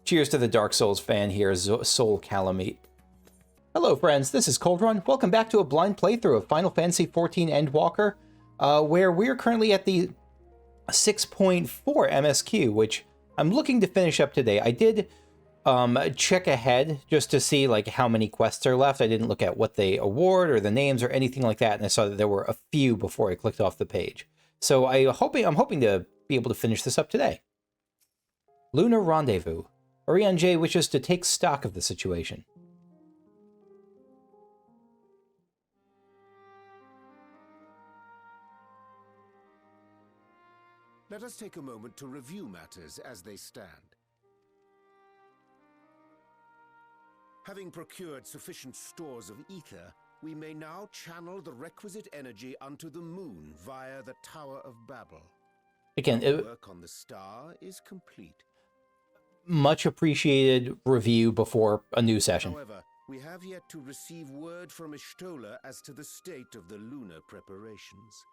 Cheers to the Dark Souls fan here, Soul Calamite. Hello friends, this is Cold Run. Welcome back to a blind playthrough of Final Fantasy XIV Endwalker, where we're currently at the 6.4 MSQ, which I'm looking to finish up today. I did check ahead just to see like how many quests are left. I didn't look at what they award or the names or anything like that, and I saw that there were a few before I clicked off the page. So I'm hoping to be able to finish this up today. Lunar Rendezvous. Orion J wishes to take stock of the situation. Let us take a moment to review matters as they stand. Having procured sufficient stores of ether, we may now channel the requisite energy unto the moon via the Tower of Babel. Again, work on the star is complete. Much appreciated review before a new session. However, we have yet to receive word from Azdaja as to the state of the lunar preparations.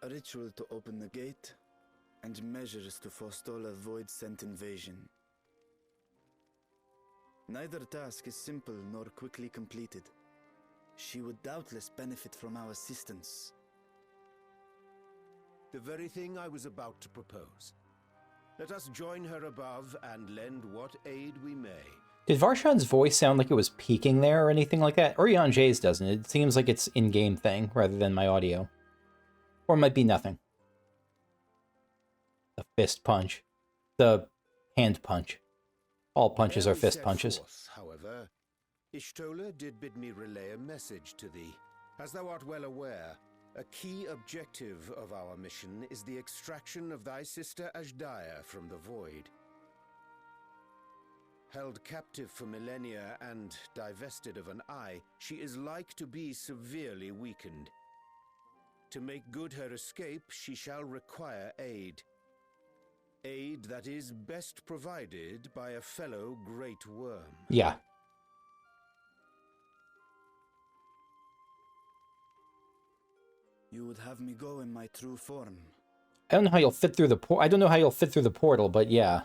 A ritual to open the gate, and measures to forestall a void-sent invasion. Neither task is simple nor quickly completed. She would doubtless benefit from our assistance. The very thing I was about to propose. Let us join her above and lend what aid we may. Did Varshan's voice sound like it was peaking there or anything like that? Orion J's doesn't. It seems like it's in-game thing rather than my audio. Or it might be nothing. The fist punch. The hand punch. All punches are fist punches. Forth, however, Azdaja did bid me relay a message to thee. As thou art well aware, a key objective of our mission is the extraction of thy sister Azdaja from the Void. Held captive for millennia and divested of an eye, she is like to be severely weakened. To make good her escape, she shall require aid. Aid that is best provided by a fellow great worm. Yeah. You would have me go in my true form. I don't know how you'll fit through the I don't know how you'll fit through the portal, but yeah.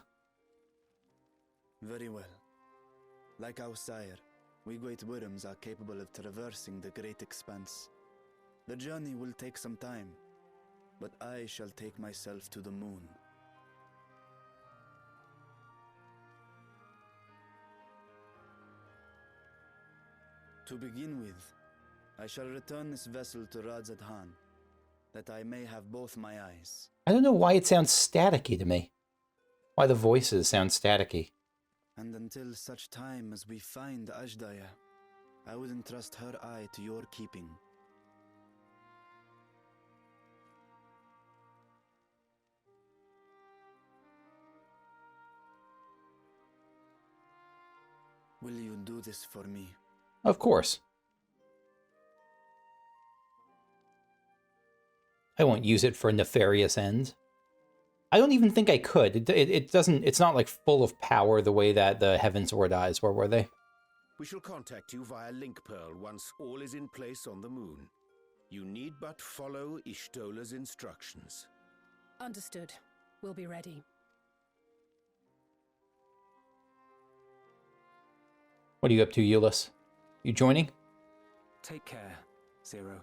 Very well. Like our sire, we great worms are capable of traversing the great expanse. The journey will take some time, but I shall take myself to the moon. To begin with, I shall return this vessel to Azdaja, that I may have both my eyes. I don't know why it sounds staticky to me. Why the voices sound staticky. And until such time as we find Azdaja, I would entrust her eye to your keeping. Will you do this for me? Of course. I won't use it for nefarious ends. I don't even think I could. It doesn't. It's not like full of power the way that the Heaven's Ward eyes were they? We shall contact you via Link Pearl once all is in place on the moon. You need but follow Azdaja's instructions. Understood. We'll be ready. What are you up to, Euless? You joining? Take care, Zero.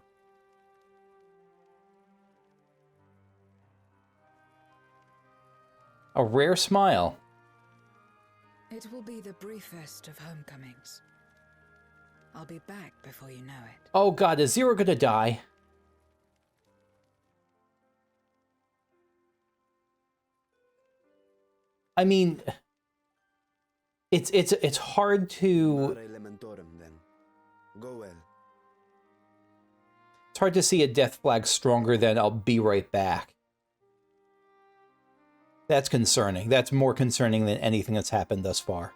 A rare smile. It will be the briefest of homecomings. I'll be back before you know it. Oh god, is Zero gonna die? I mean, it's hard to. Go well. It's hard to see a death flag stronger than "I'll be right back." That's concerning. That's more concerning than anything that's happened thus far.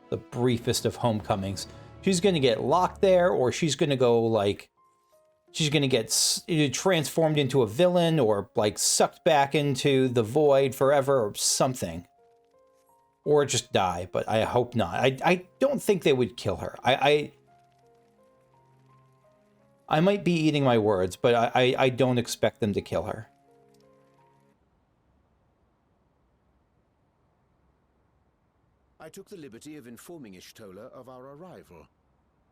The briefest of homecomings. She's going to get locked there, or she's going to go, like... She's going to get transformed into a villain, or, like, sucked back into the void forever, or something. Or just die, but I hope not. I don't think they would kill her. I might be eating my words, but I don't expect them to kill her. I took the liberty of informing Ishtola of our arrival.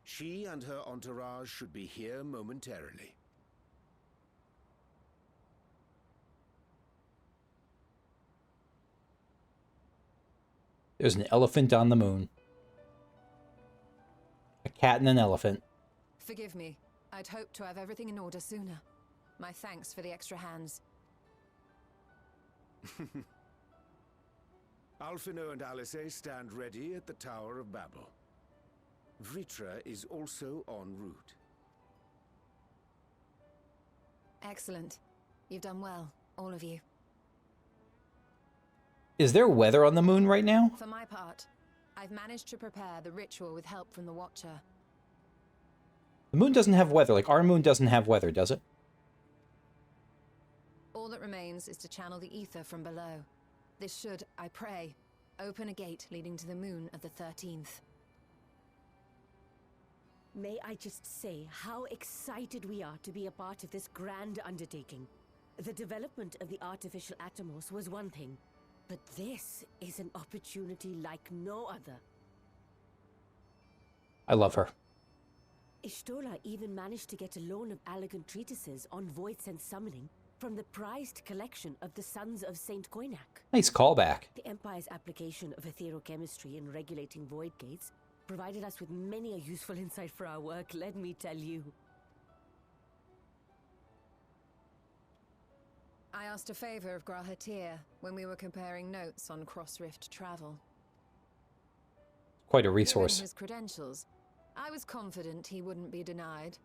She and her entourage should be here momentarily. There's an elephant on the moon. A cat and an elephant. Forgive me. I'd hoped to have everything in order sooner. My thanks for the extra hands. Alphino and Alice stand ready at the Tower of Babel. Vritra is also en route. Excellent. You've done well, all of you. Is there weather on the moon right now? For my part, I've managed to prepare the ritual with help from the Watcher. The moon doesn't have weather. Like, our moon doesn't have weather, does it? All that remains is to channel the ether from below. This should, I pray, open a gate leading to the moon of the 13th. May I just say how excited we are to be a part of this grand undertaking. The development of the artificial Atomos was one thing, but this is an opportunity like no other. I love her. Ishtola even managed to get a loan of elegant treatises on void sense summoning from the prized collection of the Sons of Saint Koinak. Nice callback. The Empire's application of etherochemistry in regulating void gates provided us with many a useful insight for our work, let me tell you. I asked a favor of Grahatir when we were comparing notes on cross-rift travel. Quite a Given resource. his credentials, I was confident he wouldn't be denied.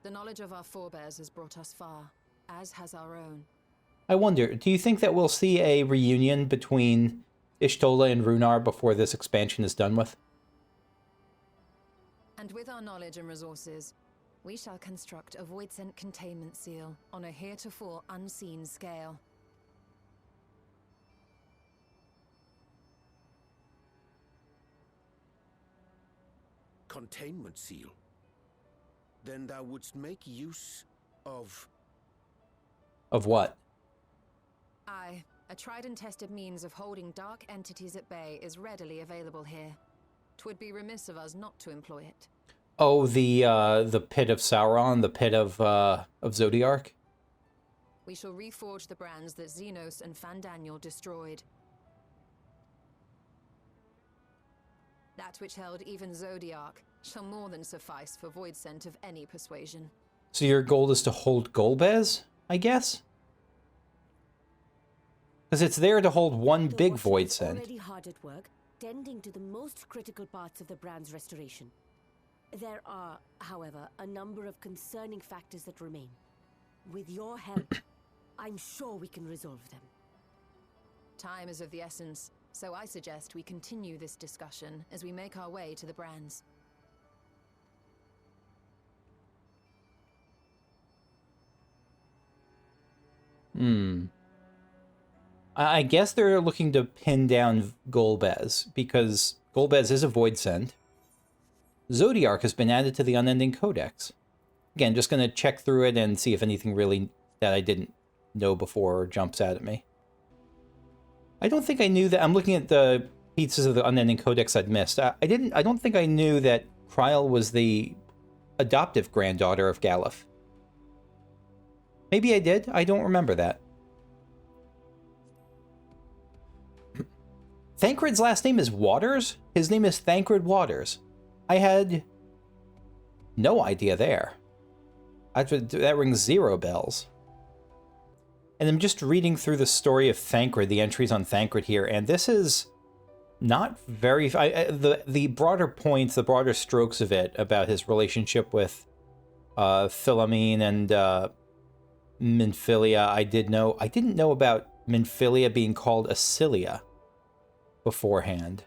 The knowledge of our forebears has brought us far, as has our own. I wonder, do you think that we'll see a reunion between Ishtola and Runar before this expansion is done with? And with our knowledge and resources, we shall construct a void-sent containment seal on a heretofore unseen scale. Containment seal? Then thou wouldst make use of... Of what? Aye, a tried and tested means of holding dark entities at bay is readily available here. 'Twould be remiss of us not to employ it. Oh, the pit of Sauron, the pit of Zodiark? We shall reforge the brands that Xenos and Fandaniel destroyed. That which held even Zodiark shall more than suffice for void scent of any persuasion. So your goal is to hold Golbez, I guess? Because it's there to hold one The big Watcher void is scent. already hard at work, tending to the most critical parts of the brand's restoration. There are, however, a number of concerning factors that remain. With your help, I'm sure we can resolve them. Time is of the essence, so I suggest we continue this discussion as we make our way to the brands. I guess they're looking to pin down Golbez, because Golbez is a void scent. Zodiark has been added to the Unending Codex. Again, just going to check through it and see if anything really that I didn't know before jumps out at me. I don't think I knew that. I'm looking at the pieces of the Unending Codex I'd missed. I don't think I knew that Kryl was the adoptive granddaughter of Galuf. Maybe I did. I don't remember that. Thancred's last name is Waters? His name is Thancred Waters. I had no idea there. That rings 0 bells. And I'm just reading through the story of Thancred, the entries on Thancred here, and this is not very... the broader points, the broader strokes of it about his relationship with Philomene and Minfilia, I did know. I didn't know about Minfilia being called Acilia beforehand.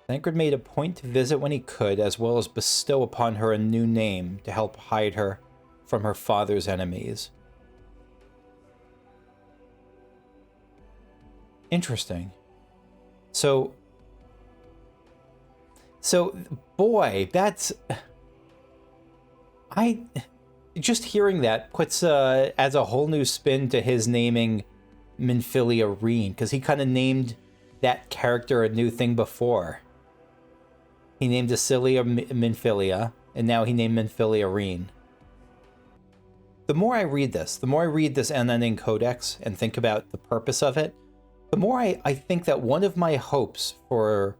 Thancred made a point to visit when he could, as well as bestow upon her a new name to help hide her from her father's enemies. Interesting. So boy, that's... Just hearing that puts adds a whole new spin to his naming Minfilia Reen, because he kind of named that character a new thing before. He named Acilia Minfilia, and now he named Minfilia Reen. The more I read this Unending Codex and think about the purpose of it, the more I think that one of my hopes for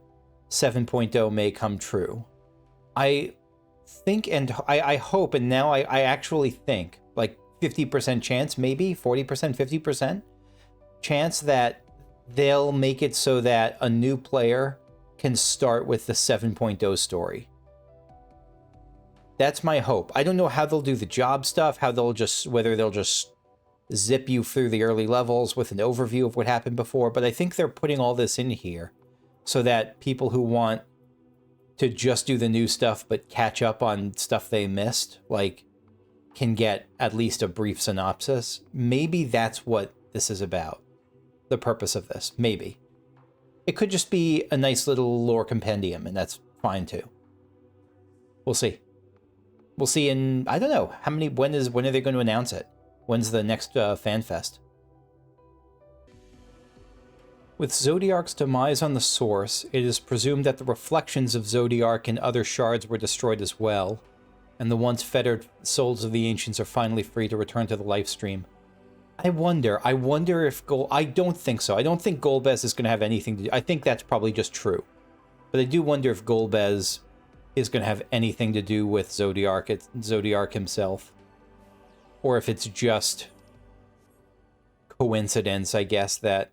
7.0 may come true. I think and I hope, and now I actually think, like 50% chance, maybe 40%, 50% chance that they'll make it so that a new player can start with the 7.0 story. That's my hope. I don't know how they'll do the job stuff, whether they'll just zip you through the early levels with an overview of what happened before, but I think they're putting all this in here so that people who want to just do the new stuff but catch up on stuff they missed, like, can get at least a brief synopsis. Maybe that's what this is about. The purpose of this. Maybe. It could just be a nice little lore compendium, and that's fine too. We'll see. We'll see in, I don't know, when are they going to announce it? When's the next fan fest? With Zodiark's demise on the source, it is presumed that the reflections of Zodiark and other shards were destroyed as well, and the once fettered souls of the ancients are finally free to return to the life stream. I wonder if I don't think so. I don't think Golbez is going to have anything to do. I think that's probably just true. But I do wonder if Golbez is going to have anything to do with Zodiark himself. Or if it's just coincidence, I guess, that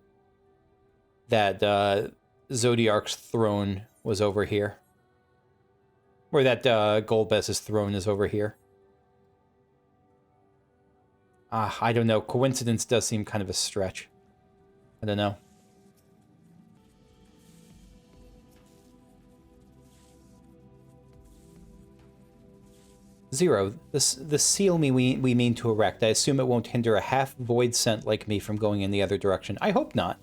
Zodiark's throne was over here. Or that Golbez's throne is over here. I don't know. Coincidence does seem kind of a stretch. I don't know. Zero, the seal we mean to erect, I assume it won't hinder a half-void scent like me from going in the other direction. I hope not.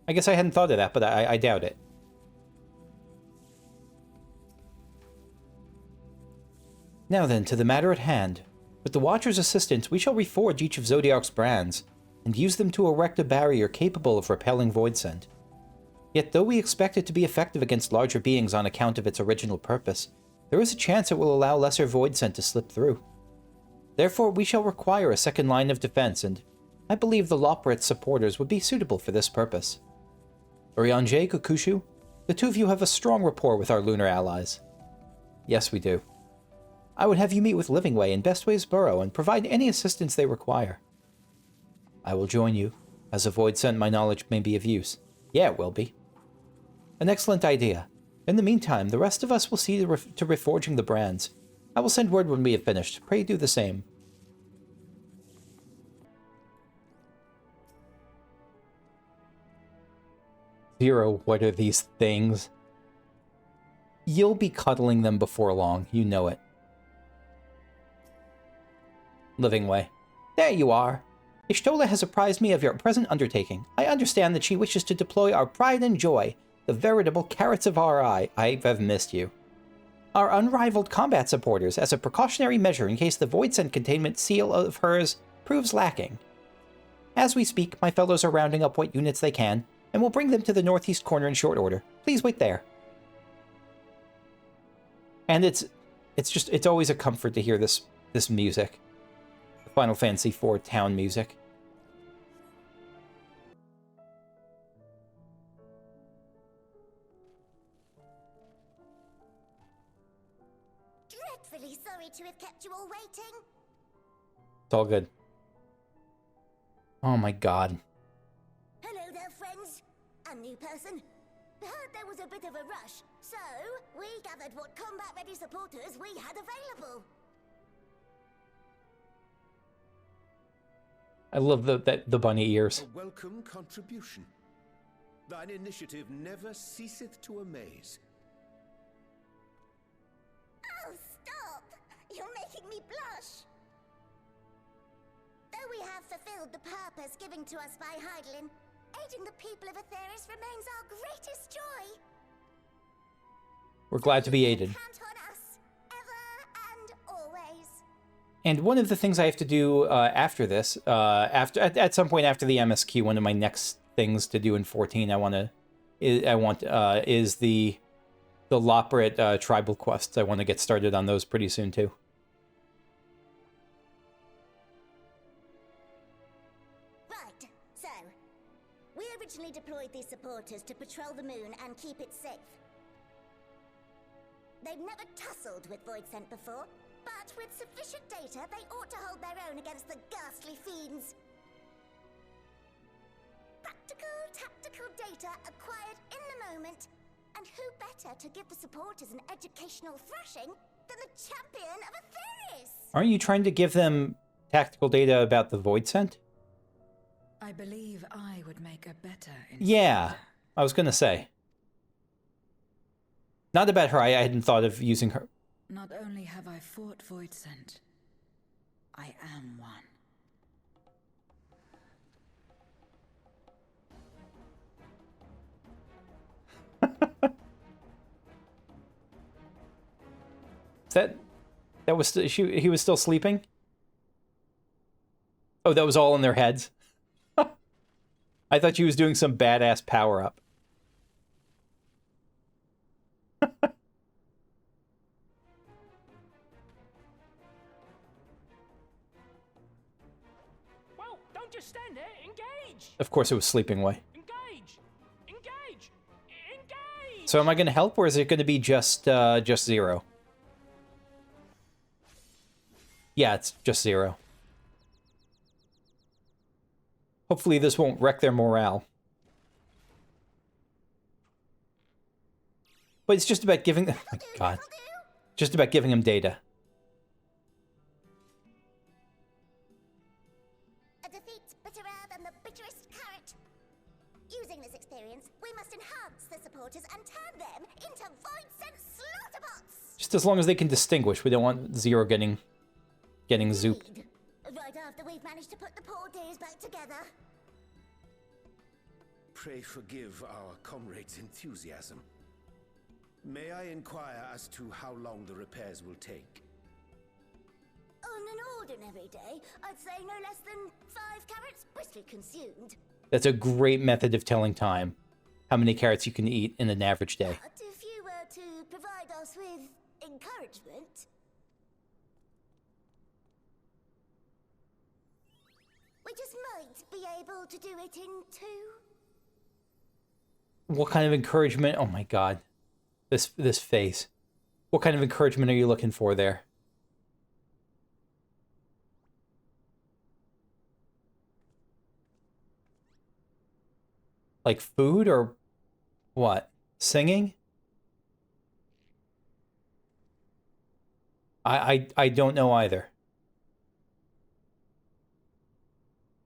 I guess I hadn't thought of that, but I doubt it. Now then, to the matter at hand. With the Watcher's assistance, we shall reforge each of Zodiark's brands, and use them to erect a barrier capable of repelling void scent. Yet though we expect it to be effective against larger beings on account of its original purpose, there is a chance it will allow lesser void scent to slip through. Therefore, we shall require a second line of defense, and I believe the Loporrit's supporters would be suitable for this purpose. Urianger, Kukushu, the two of you have a strong rapport with our lunar allies. Yes, we do. I would have you meet with Livingway and Bestway's Burrow and provide any assistance they require. I will join you. As a void scent, my knowledge may be of use. Yeah, it will be. An excellent idea. In the meantime, the rest of us will see to reforging the brands. I will send word when we have finished. Pray do the same. Zero, what are these things? You'll be cuddling them before long, you know it. Livingway. There you are. Ishtola has apprised me of your present undertaking. I understand that she wishes to deploy our pride and joy, the veritable carrots of our eye. I have missed you. Our unrivaled combat supporters, as a precautionary measure in case the void scent containment seal of hers proves lacking. As we speak, my fellows are rounding up what units they can, and will bring them to the northeast corner in short order. Please wait there. And it's always a comfort to hear this music. Final Fantasy IV town music. Dreadfully sorry to have kept you all waiting. It's all good. Oh my god. Hello there, friends. A new person. Heard there was a bit of a rush, so we gathered what combat-ready supporters we had available. I love the bunny ears. A welcome contribution. Thine initiative never ceaseth to amaze. Oh, stop! You're making me blush. have fulfilled the purpose given to us by Heidelin. Aiding the people of Aetheris remains our greatest joy. We're glad to be aided. Count on us, ever and always. And one of the things I have to do after this, at some point after the MSQ, one of my next things to do in 14, is the Loprit tribal quests. I want to get started on those pretty soon too. Right, so we originally deployed these supporters to patrol the moon and keep it safe. They've never tussled with Voidsent before, but with sufficient data, they ought to hold their own against the ghastly fiends. Practical, tactical data acquired in the moment. And who better to give the supporters an educational thrashing than the champion of Aetheris? Aren't you trying to give them tactical data about the Voidsent? I believe I would make a better Yeah, I was going to say. Not about her, I hadn't thought of using her. Not only have I fought Voidsent, I am one. That was he was still sleeping? Oh, that was all in their heads? I thought she was doing some badass power-up. Well, don't just stand there. Engage! Of course it was sleeping away. Engage! Engage! Engage! So am I going to help, or is it going to be just Zero? Yeah, it's just Zero. Hopefully this won't wreck their morale. But it's just about giving... Oh my god. Just about giving them data. A defeat bitterer than the bitterest carrot. Using this experience, we must enhance the supporters and turn them into Voidsent slaughterbots! Just as long as they can distinguish. We don't want Zero getting zooped. Right after we've managed to put the poor dears back together. Pray forgive our comrade's enthusiasm. May I inquire as to how long the repairs will take? On an ordinary day, I'd say no less than 5 carrots briskly consumed. That's a great method of telling time. How many carrots you can eat in an average day. But if you were to provide us with encouragement... we just might be able to do it in 2. What kind of encouragement? Oh my god. This face. What kind of encouragement are you looking for there? Like food or what? Singing? I don't know either.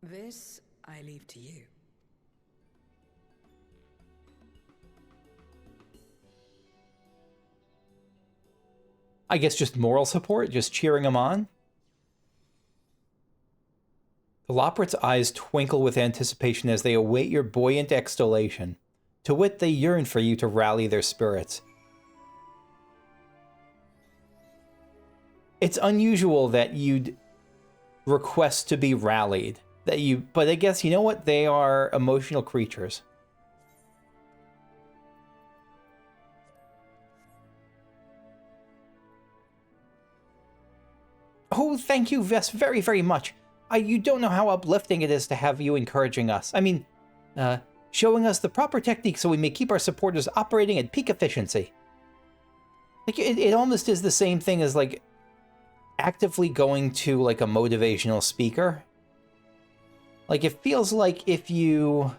This I leave to you. I guess just moral support, just cheering them on. The Loprit's eyes twinkle with anticipation as they await your buoyant extolation. To wit, they yearn for you to rally their spirits. It's unusual that you'd request to be rallied. But I guess, you know what? They are emotional creatures. Oh, thank you, Vess, very, very much. You don't know how uplifting it is to have you encouraging us. I mean, showing us the proper technique so we may keep our supporters operating at peak efficiency. Like, it almost is the same thing as, like, actively going to, like, a motivational speaker. Like, it feels like if you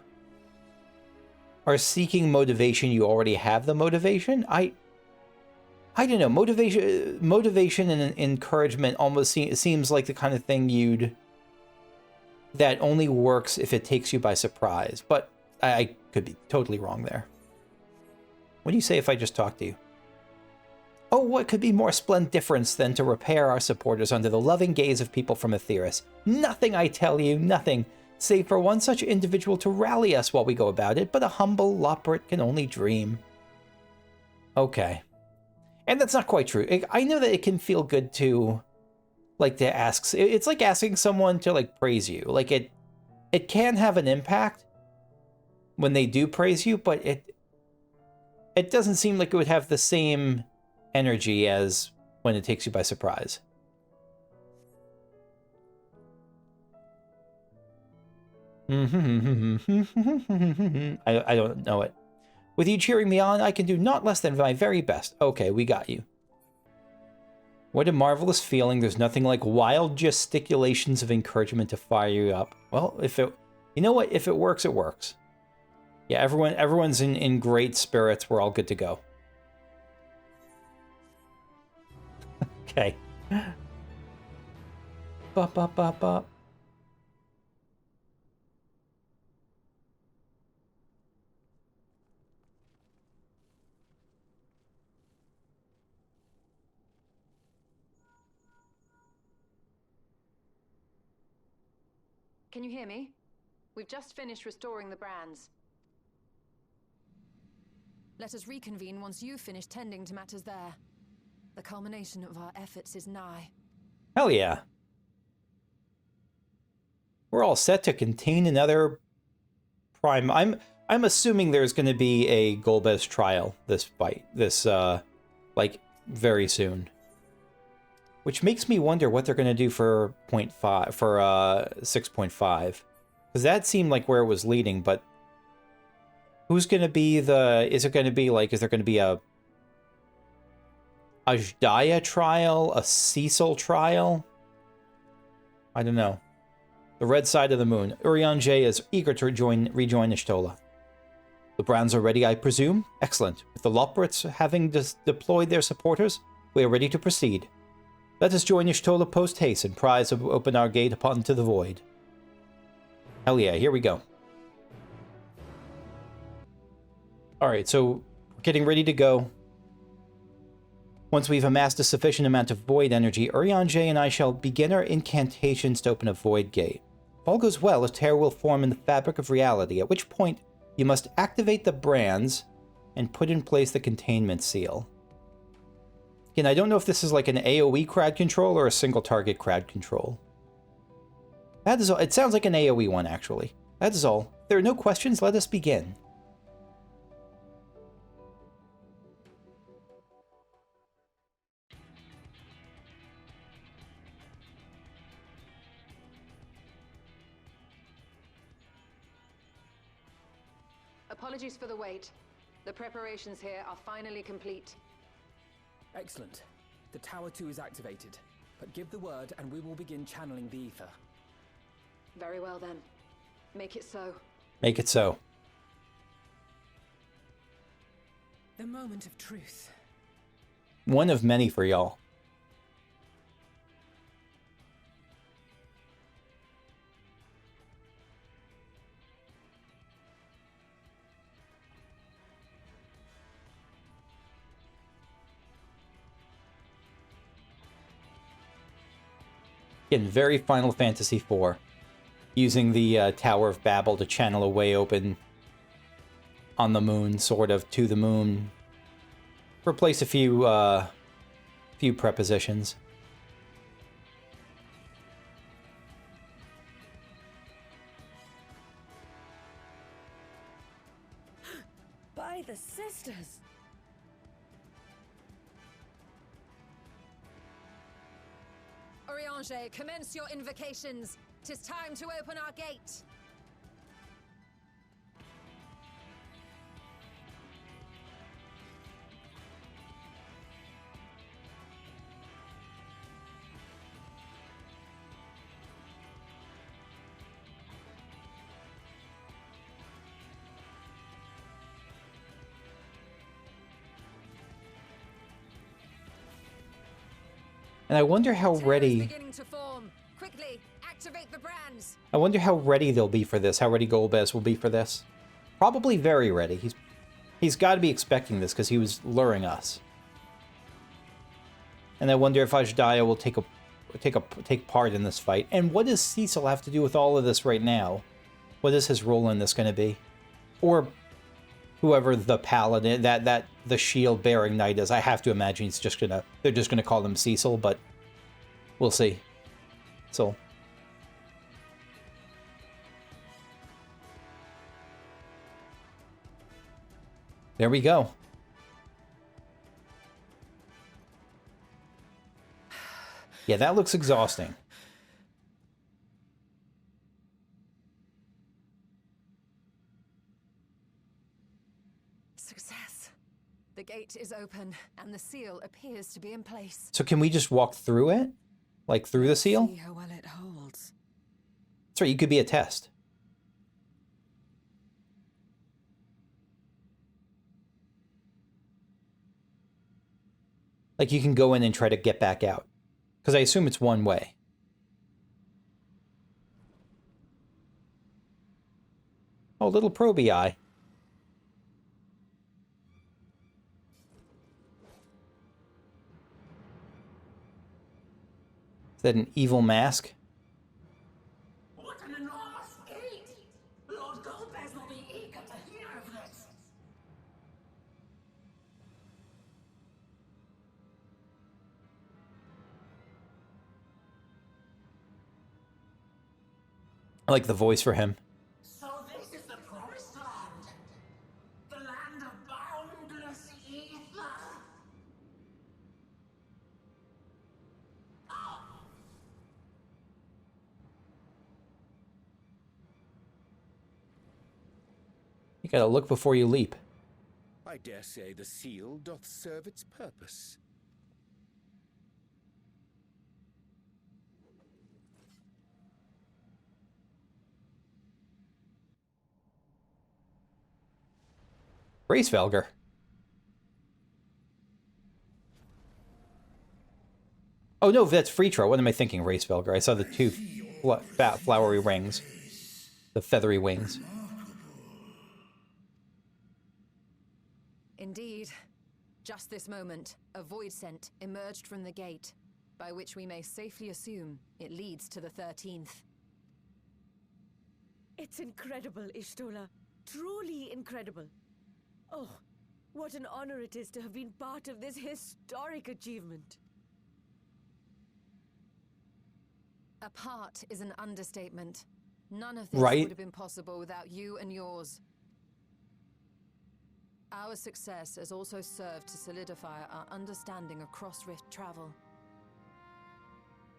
are seeking motivation, you already have the motivation. I don't know. Motivation and encouragement almost seems like the kind of thing that only works if it takes you by surprise. But I could be totally wrong there. What do you say if I just talk to you? Oh, what could be more splendiferous than to repair our supporters under the loving gaze of people from Aetheris? Nothing, I tell you, nothing, save for one such individual to rally us while we go about it, but a humble Loppert can only dream. Okay. And that's not quite true. I know that it can feel good to, like, to ask. It's like asking someone to, like, praise you. Like, it can have an impact when they do praise you, but it doesn't seem like it would have the same energy as when it takes you by surprise. I don't know it. With you cheering me on, I can do not less than my very best. Okay, we got you. What a marvelous feeling. There's nothing like wild gesticulations of encouragement to fire you up. Well, you know what? If it works, it works. Yeah, everyone's in great spirits. We're all good to go. Okay. Bop, bop, bop, bop. Can you hear me? We've just finished restoring the brands. Let us reconvene once you've finished tending to matters there. The culmination of our efforts is nigh. Hell yeah. We're all set to contain another prime. I'm assuming there's going to be a Golbez trial like very soon. Which makes me wonder what they're going to do for 6.5. Because that seemed like where it was leading, but who's going to be is there going to be a Azdaja trial, a Cecil trial? I don't know. The red side of the moon. Urianger is eager to rejoin Y'shtola. The brands are ready, I presume? Excellent. With the Lopperts having deployed their supporters, we are ready to proceed. Let us join Y'shtola post-haste and prise open our gate upon to the void. Hell yeah, here we go. Alright, so we're getting ready to go. Once we've amassed a sufficient amount of void energy, Urianger and I shall begin our incantations to open a void gate. If all goes well, a tear will form in the fabric of reality, at which point you must activate the brands and put in place the containment seal. Again, I don't know if this is like an AoE crowd control or a single target crowd control. That is all. It sounds like an AoE one, actually. That is all. If there are no questions, let us begin. Apologies for the wait. The preparations here are finally complete. Excellent. The Tower 2 is activated, but give the word and we will begin channeling the ether. Very well then. Make it so. Make it so. The moment of truth. One of many for y'all. Again, very Final Fantasy IV. Using the Tower of Babel to channel a way open on the moon, sort of, to the moon. Replace a few prepositions. By the sisters! Urianger, commence your invocations. 'Tis time to open our gate. And I wonder how ready... Beginning to form. Quickly, activate the brands. I wonder how ready they'll be for this, how ready Golbez will be for this. Probably very ready. He's got to be expecting this because he was luring us. And I wonder if Azdaja will take part in this fight. And what does Cecil have to do with all of this right now? What is his role in this going to be? Or whoever the paladin, that the shield-bearing knight is. I have to imagine they're just gonna call him Cecil, but we'll see. So. There we go. Yeah, that looks exhausting. Success. The gate is open, and the seal appears to be in place. So can we just walk through it? Like through the seal? See how well it holds. That's right, you could be a test. Like you can go in and try to get back out. Because I assume it's one way. Oh, little proby eye. Is that an evil mask? What an enormous gate! Lord Golbez will be eager to hear of this. I like the voice for him. So this is the promised land. The land of boundless ether. You gotta look before you leap. I dare say the seal doth serve its purpose. Racevelger. Oh no, that's Freetro. What am I thinking, Racevelger? I saw the two fat flowery wings. The feathery wings. Indeed. Just this moment, a void scent emerged from the gate, by which we may safely assume it leads to the 13th. It's incredible, Y'shtola. Truly incredible. Oh, what an honor it is to have been part of this historic achievement. A part is an understatement. None of this Right. would have been possible without you and yours. Our success has also served to solidify our understanding of cross-rift travel.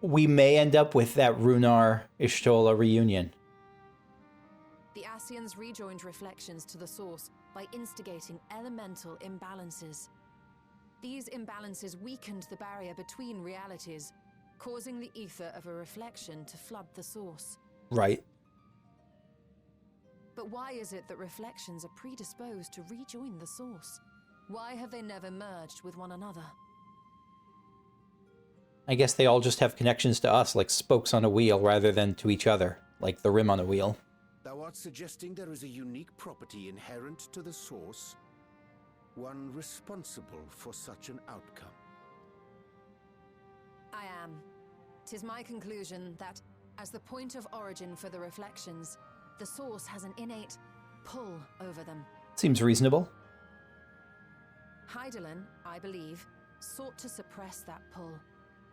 We may end up with that Runar Y'shtola reunion. The Ascians rejoined reflections to the source by instigating elemental imbalances. These imbalances weakened the barrier between realities, causing the ether of a reflection to flood the source. Right. But why is it that reflections are predisposed to rejoin the source? Why have they never merged with one another? I guess they all just have connections to us, like spokes on a wheel, rather than to each other, like the rim on a wheel. Thou art suggesting there is a unique property inherent to the source, one responsible for such an outcome. I am. 'Tis my conclusion that, as the point of origin for the reflections, the source has an innate pull over them. Seems reasonable. Hydaelyn, I believe, sought to suppress that pull,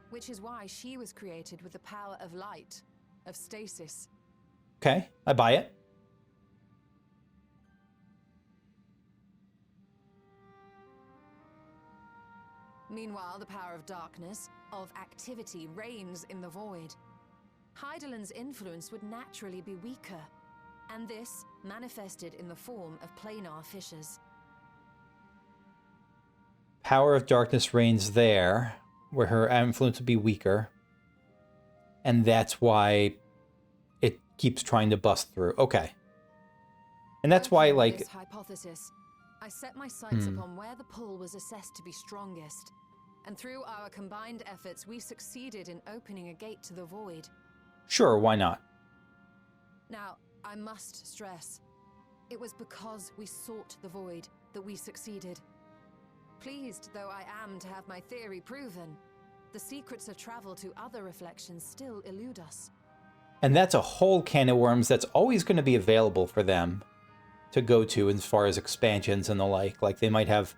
which is why she was created with the power of light, of stasis. Okay, I buy it. Meanwhile, the power of darkness, of activity, reigns in the void. Hydaelyn's influence would naturally be weaker, and this manifested in the form of planar fissures. Power of darkness reigns there, where her influence would be weaker. And that's why it keeps trying to bust through. Okay. And that's why, like... This hypothesis, I set my sights upon where the pull was assessed to be strongest, and through our combined efforts, we succeeded in opening a gate to the void. Sure, why not? Now, I must stress, it was because we sought the void that we succeeded. Pleased though I am to have my theory proven, The secrets of travel to other reflections still elude us. And that's a whole can of worms that's always going to be available for them to go to as far as expansions and the like. Like, they might have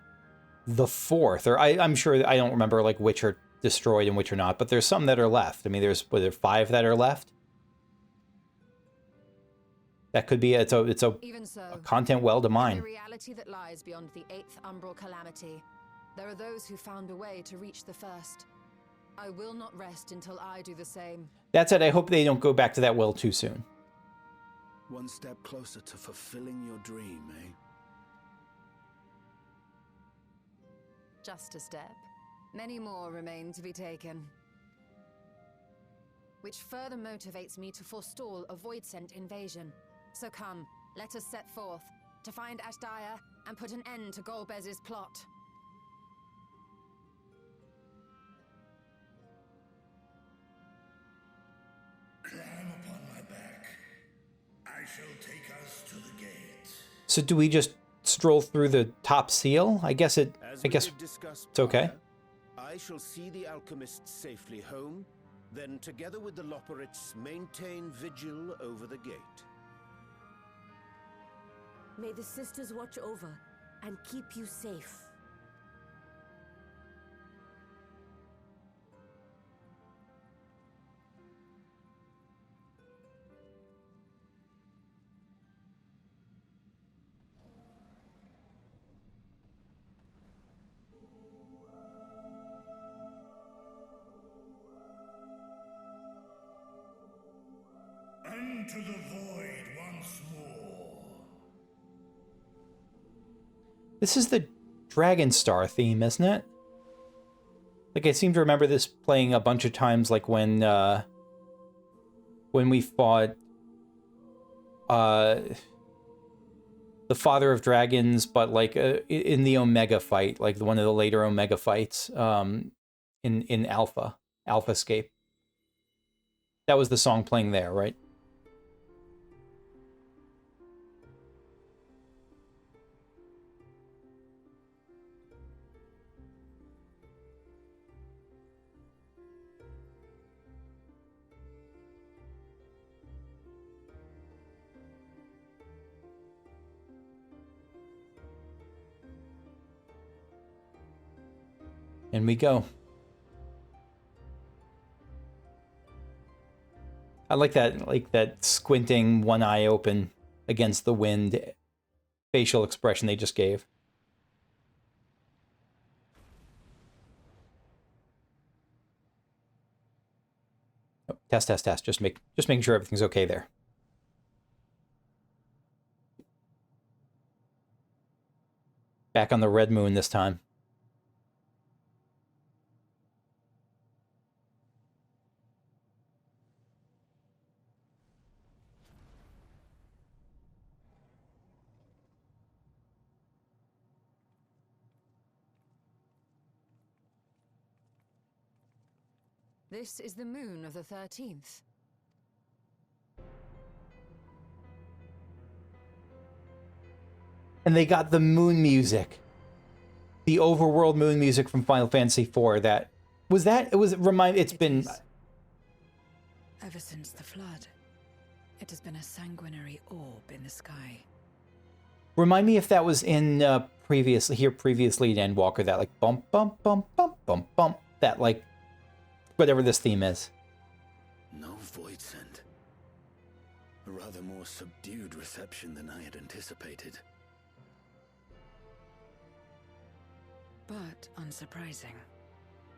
the fourth, or I'm sure, I don't remember like which are destroyed and which are not, but there's some that are left. I mean, there's 5 that are left. That could be, it's a Even so, a content well to mine. the reality that lies beyond the 8th umbral calamity, there are those who found a way to reach the first. I will not rest until I do the same. That said, I hope they don't go back to that well too soon. One step closer to fulfilling your dream, eh? Just a step. Many more remain to be taken. Which further motivates me to forestall a void-sent invasion. So come, let us set forth to find Azdaja and put an end to Golbez's plot. Climb upon my back. I shall take us to the gate. So do we just stroll through the top seal? I guess it's okay. I shall see the alchemists safely home, then together with the Loporrits maintain vigil over the gate. May the sisters watch over and keep you safe. Into the void once more. This is the Dragon Star theme, isn't it? Like, I seem to remember this playing a bunch of times, like when we fought the Father of Dragons, but like in the Omega fight, like one of the later Omega fights, in Alpha Escape. That was the song playing there, right? And we go. I like that squinting, one eye open against the wind facial expression they just gave. Oh, test. Just making sure everything's okay there. Back on the red moon this time. This is the moon of the 13th. And they got the moon music. The overworld moon music from Final Fantasy IV. It's been... Ever since the flood, it has been a sanguinary orb in the sky. Remind me if that was in previously in Endwalker, that like bump, bump, bump, bump, bump, bump. That like... whatever this theme is. No void scent. A rather more subdued reception than I had anticipated. But unsurprising,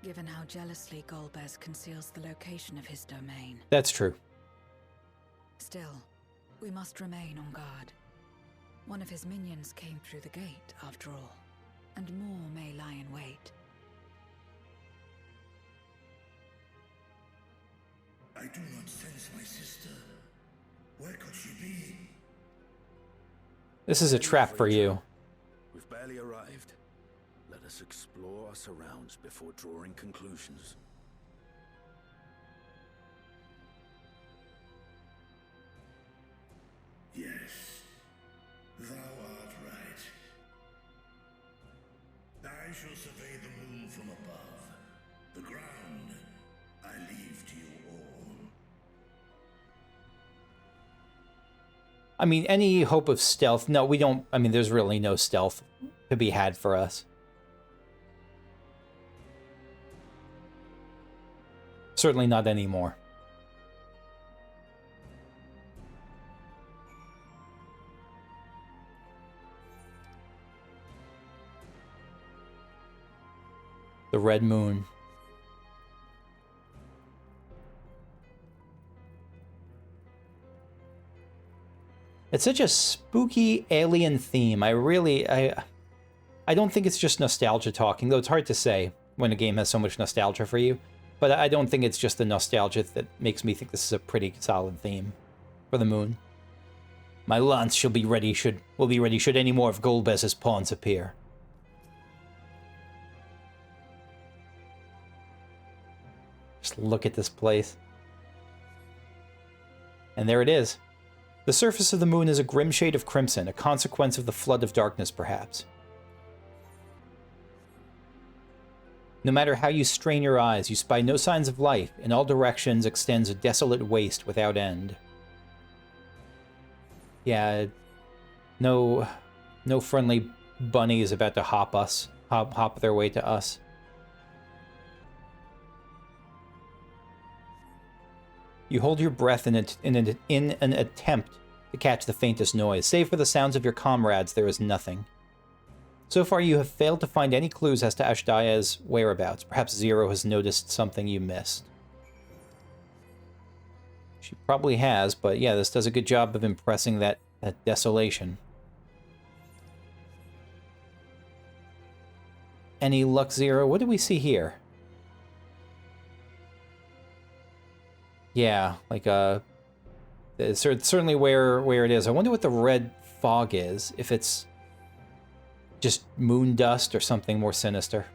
given how jealously Golbez conceals the location of his domain. That's true. Still, we must remain on guard. One of his minions came through the gate, after all, and more may lie in wait. I do not sense my sister. Where could she be? This is a trap for you. We've barely arrived. Let us explore our surrounds before drawing conclusions. Yes, thou art right. I shall survey the moon from above, The ground I leave to you all. I mean, any hope of stealth? No, we don't. I mean, there's really no stealth to be had for us. Certainly not anymore. The red moon. It's such a spooky alien theme. I don't think it's just nostalgia talking, though it's hard to say when a game has so much nostalgia for you. But I don't think it's just the nostalgia that makes me think this is a pretty solid theme for the moon. My lance will be ready should any more of Golbez's pawns appear. Just look at this place. And there it is. The surface of the moon is a grim shade of crimson, a consequence of the flood of darkness, perhaps. No matter how you strain your eyes, you spy no signs of life. In all directions extends a desolate waste without end. Yeah, no friendly bunny is about to hop their way to us. You hold your breath in an attempt to catch the faintest noise. Save for the sounds of your comrades, there is nothing. So far, you have failed to find any clues as to Azdaja's whereabouts. Perhaps Zero has noticed something you missed. She probably has, but yeah, this does a good job of impressing that desolation. Any luck, Zero? What do we see here? Yeah, like it's certainly where it is. I wonder what the red fog is, if it's just moon dust or something more sinister.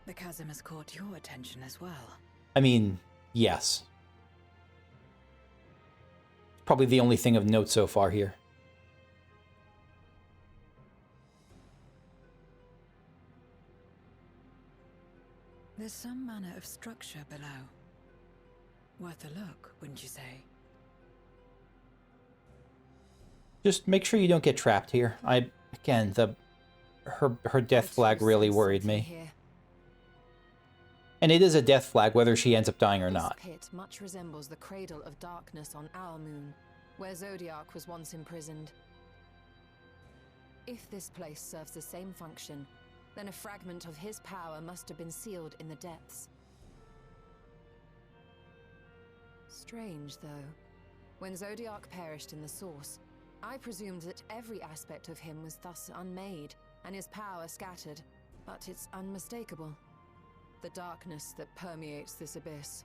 The chasm has caught your attention as well. I mean, yes. Probably the only thing of note so far here. There's some manner of structure below. Worth a look, wouldn't you say? Just make sure you don't get trapped here. Again, her death flag really worried me. And it is a death flag, whether she ends up dying or not. This pit much resembles the cradle of darkness on our moon, where Zodiac was once imprisoned. If this place serves the same function, then a fragment of his power must have been sealed in the depths. Strange, though. When Zodiac perished in the source, I presumed that every aspect of him was thus unmade, and his power scattered, but it's unmistakable. The darkness that permeates this abyss.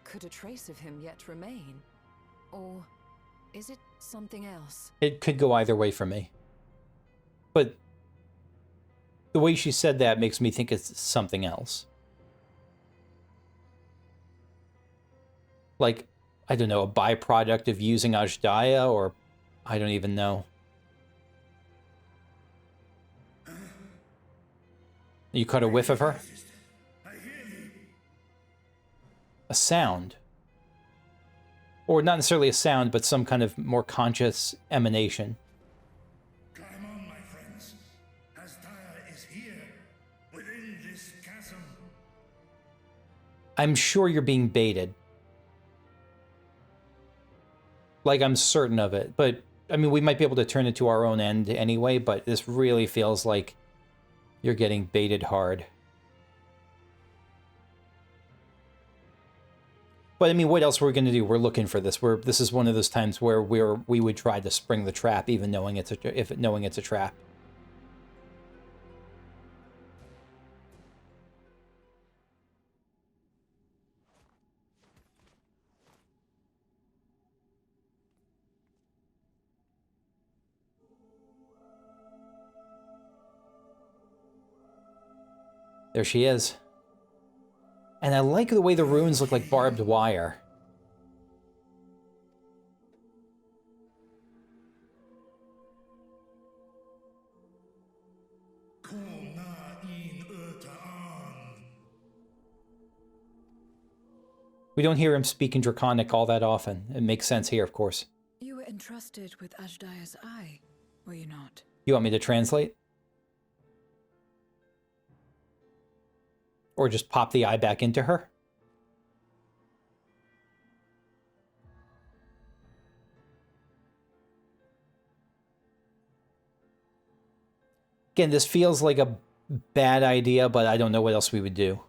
Could a trace of him yet remain? Or is it something else? It could go either way for me. But the way she said that makes me think it's something else. Like, I don't know, a byproduct of using Azdaja, or I don't even know. You caught a whiff of her? A sound. Or not necessarily a sound, but some kind of more conscious emanation. Climb on, my friends. Azdaja is here, within this chasm. I'm sure you're being baited. Like, I'm certain of it. But, I mean, we might be able to turn it to our own end anyway, but this really feels like you're getting baited hard. But I mean, what else are we going to do? We're looking for this. This is one of those times where we would try to spring the trap, even knowing it's a trap. There she is. And I like the way the runes look like barbed wire. We don't hear him speak in Draconic all that often. It makes sense here, of course. You were entrusted with Azdaja's eye, were you not? You want me to translate? Or just pop the eye back into her? Again, this feels like a bad idea, but I don't know what else we would do.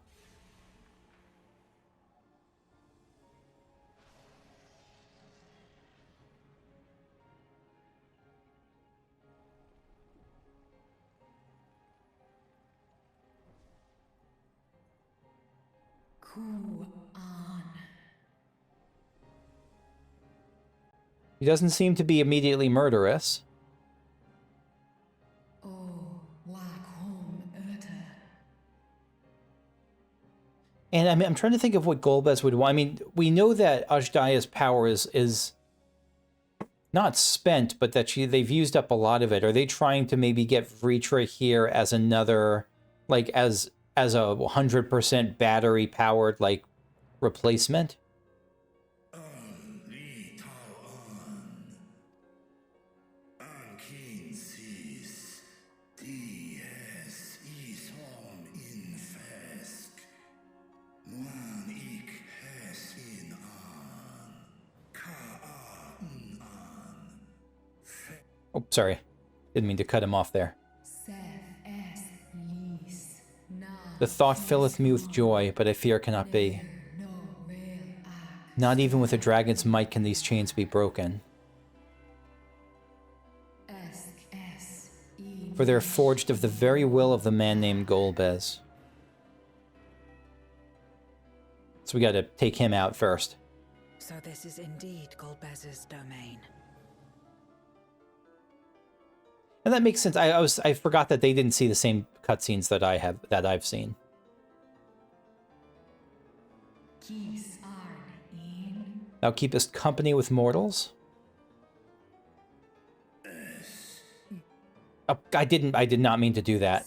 He doesn't seem to be immediately murderous. And I mean, I'm trying to think of what Golbez would want. I mean, we know that Azdaja's power is not spent, but that they've used up a lot of it. Are they trying to maybe get Vritra here as another, like, as a 100% battery powered, like, replacement? Oh, sorry. Didn't mean to cut him off there. The thought filleth me with joy, but I fear cannot be. Not even with a dragon's might can these chains be broken. For they're forged of the very will of the man named Golbez. So we gotta take him out first. So this is indeed Golbez's domain. And that makes sense. I forgot that they didn't see the same cutscenes that I've seen. Thou keepest company with mortals? Oh, I did not mean to do that.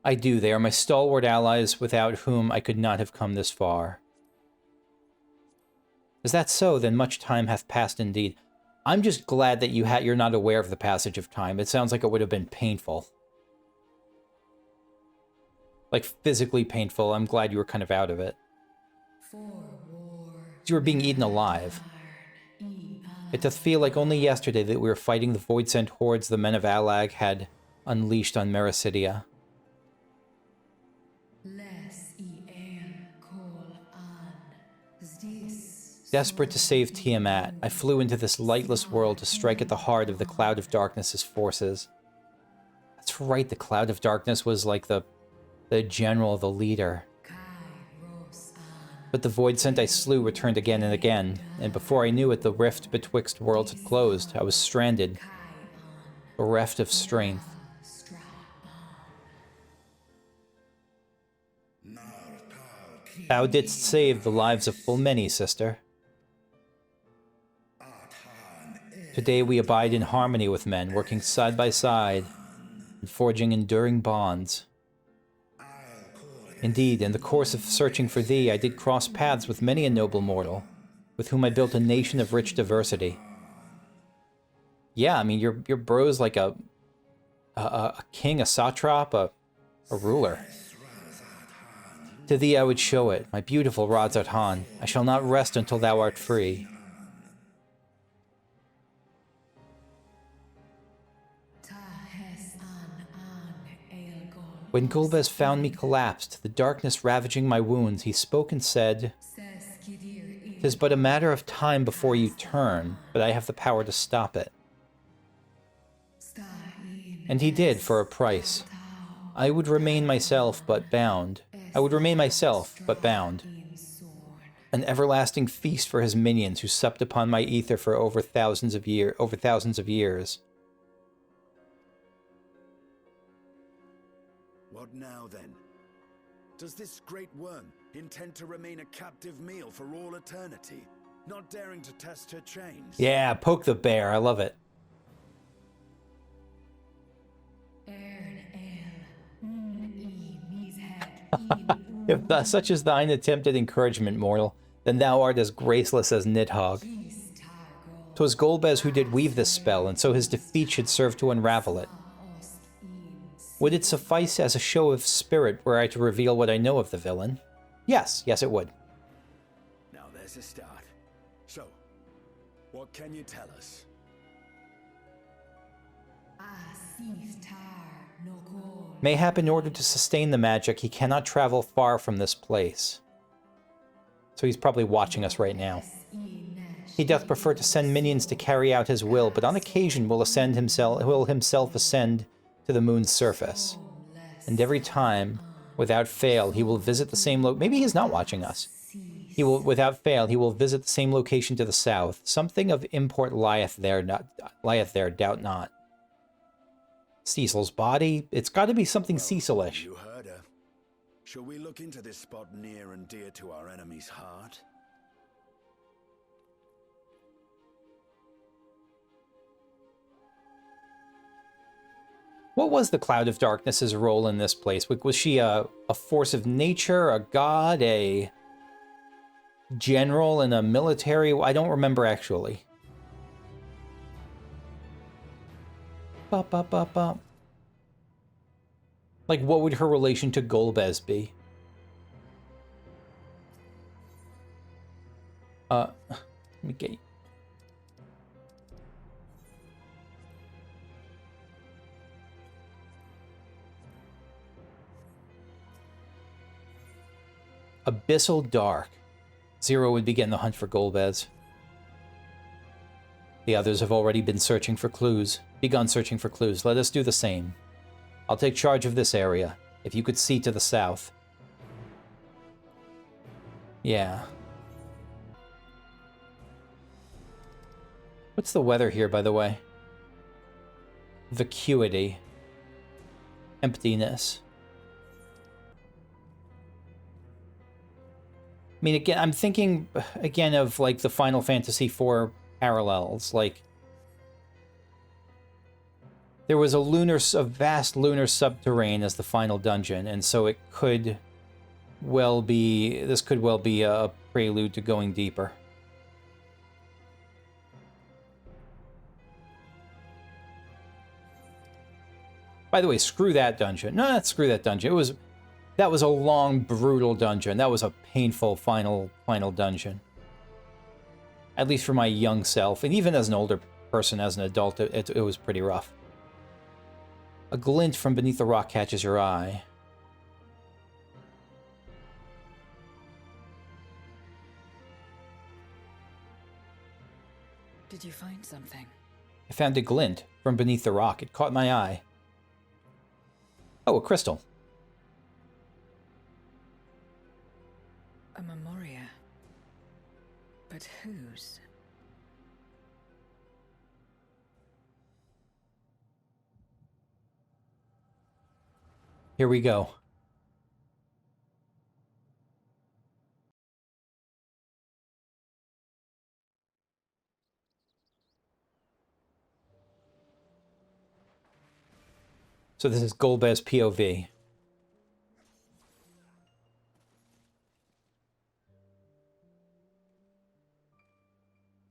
I do. They are my stalwart allies, without whom I could not have come this far. Is that so? Then much time hath passed indeed. I'm just glad that you're not aware of the passage of time. It sounds like it would have been painful. Like, physically painful. I'm glad you were kind of out of it. You were being eaten alive. It doth feel like only yesterday that we were fighting the void-sent hordes the men of Alag had unleashed on Mericidia. Desperate to save Tiamat, I flew into this lightless world to strike at the heart of the Cloud of Darkness's forces. That's right, the Cloud of Darkness was like the general, the leader. But the Void-sent I slew returned again and again, and before I knew it, the rift betwixt worlds had closed. I was stranded, bereft of strength. Thou didst save the lives of full many, sister. Today we abide in harmony with men, working side by side and forging enduring bonds. Indeed, in the course of searching for thee, I did cross paths with many a noble mortal, with whom I built a nation of rich diversity. Yeah, I mean, your bro's like a king, a satrap, a ruler. To thee I would show it, my beautiful Radzat Han. I shall not rest until thou art free. When Golbez found me collapsed, the darkness ravaging my wounds, he spoke and said, "'Tis but a matter of time before you turn, but I have the power to stop it." And he did, for a price. I would remain myself, but bound. An everlasting feast for his minions who supped upon my ether for over thousands of years. What now, then? Does this great worm intend to remain a captive meal for all eternity, not daring to test her chains? Yeah, poke the bear. I love it. If such is thine attempt at encouragement, mortal, then thou art as graceless as Nidhogg. 'Twas Golbez who did weave this spell, and so his defeat should serve to unravel it. Would it suffice as a show of spirit were I to reveal what I know of the villain? Yes, it would. Now there's a start. So, what can you tell us? Mayhap in order to sustain the magic, he cannot travel far from this place. So he's probably watching us right now. He doth prefer to send minions to carry out his will, but on occasion will himself ascend to the moon's surface. And every time, without fail, he will visit the same maybe he's not watching us. Without fail, he will visit the same location to the south. Something of import lieth there, doubt not. Cecil's body? It's got to be something Cecil-ish. You heard her. Shall we look into this spot near and dear to our enemy's heart? What was the Cloud of Darkness's role in this place? Was she a force of nature, a god, a general in a military? I don't remember actually. Bop, bop, bop, bop. Like, what would her relation to Golbez be? Let me get you. Abyssal Dark. Zero would begin the hunt for Golbez. The others have already begun searching for clues. Let us do the same. I'll take charge of this area. If you could see to the south. Yeah. What's the weather here, by the way? Vacuity. Emptiness. I mean, again, I'm thinking, again, of, like, the Final Fantasy IV parallels. Like, there was a vast lunar subterrane as the final dungeon, and so it could well be, this could well be a prelude to going deeper. By the way, screw that dungeon. No, not screw that dungeon. That was a long, brutal dungeon. That was a painful final dungeon. At least for my young self, and even as an older person, as an adult, it was pretty rough. A glint from beneath the rock catches your eye. Did you find something? I found a glint from beneath the rock. It caught my eye. Oh, a crystal. A memoria. But whose? Here we go. So this is Golbez POV.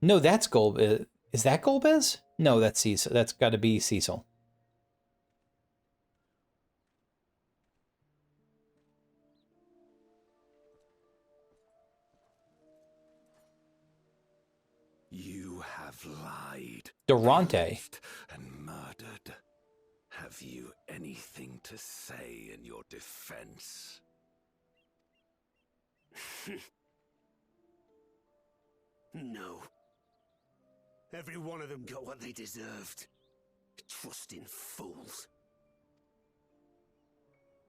No, that's Golbez. Is that Golbez? No, that's Cecil. That's got to be Cecil. You have lied. Durante. And murdered. Have you anything to say in your defense? No. Every one of them got what they deserved. Trusting fools.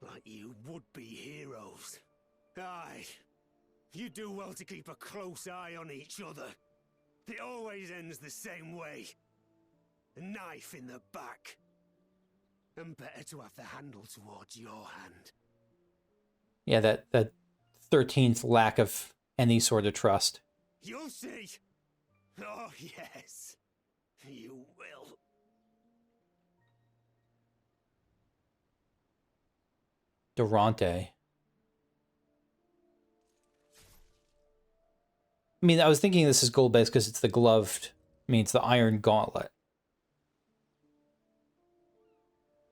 Like you would-be heroes. Aye. You do well to keep a close eye on each other. It always ends the same way. A knife in the back. And better to have the handle towards your hand. Yeah, that 13th lack of any sort of trust. You'll see. Oh, yes. You will. Durante. I mean, I was thinking this is Golbez because it's the gloved, I mean, it's the iron gauntlet.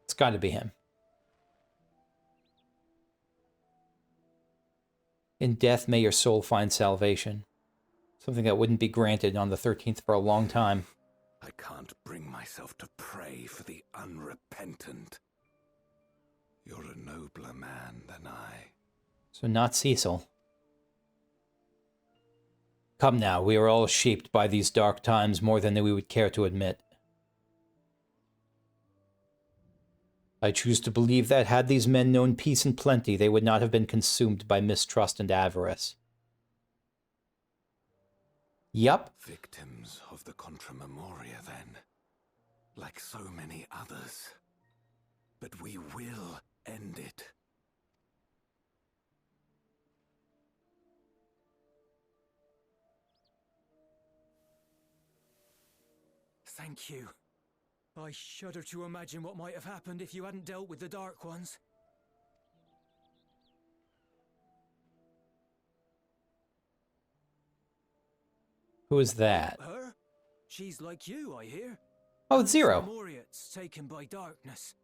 It's got to be him. In death, may your soul find salvation. Something that wouldn't be granted on the 13th for a long time. I can't bring myself to pray for the unrepentant. You're a nobler man than I. So not Cecil. Come now, we are all shaped by these dark times more than we would care to admit. I choose to believe that had these men known peace and plenty, they would not have been consumed by mistrust and avarice. Yup. Victims of the Contra Memoria, then. Like so many others. But we will end it. Thank you. I shudder to imagine what might have happened if you hadn't dealt with the Dark Ones. Who is that? Her? She's like you, I hear. Oh, it's Zero. Memoriates taken by darkness.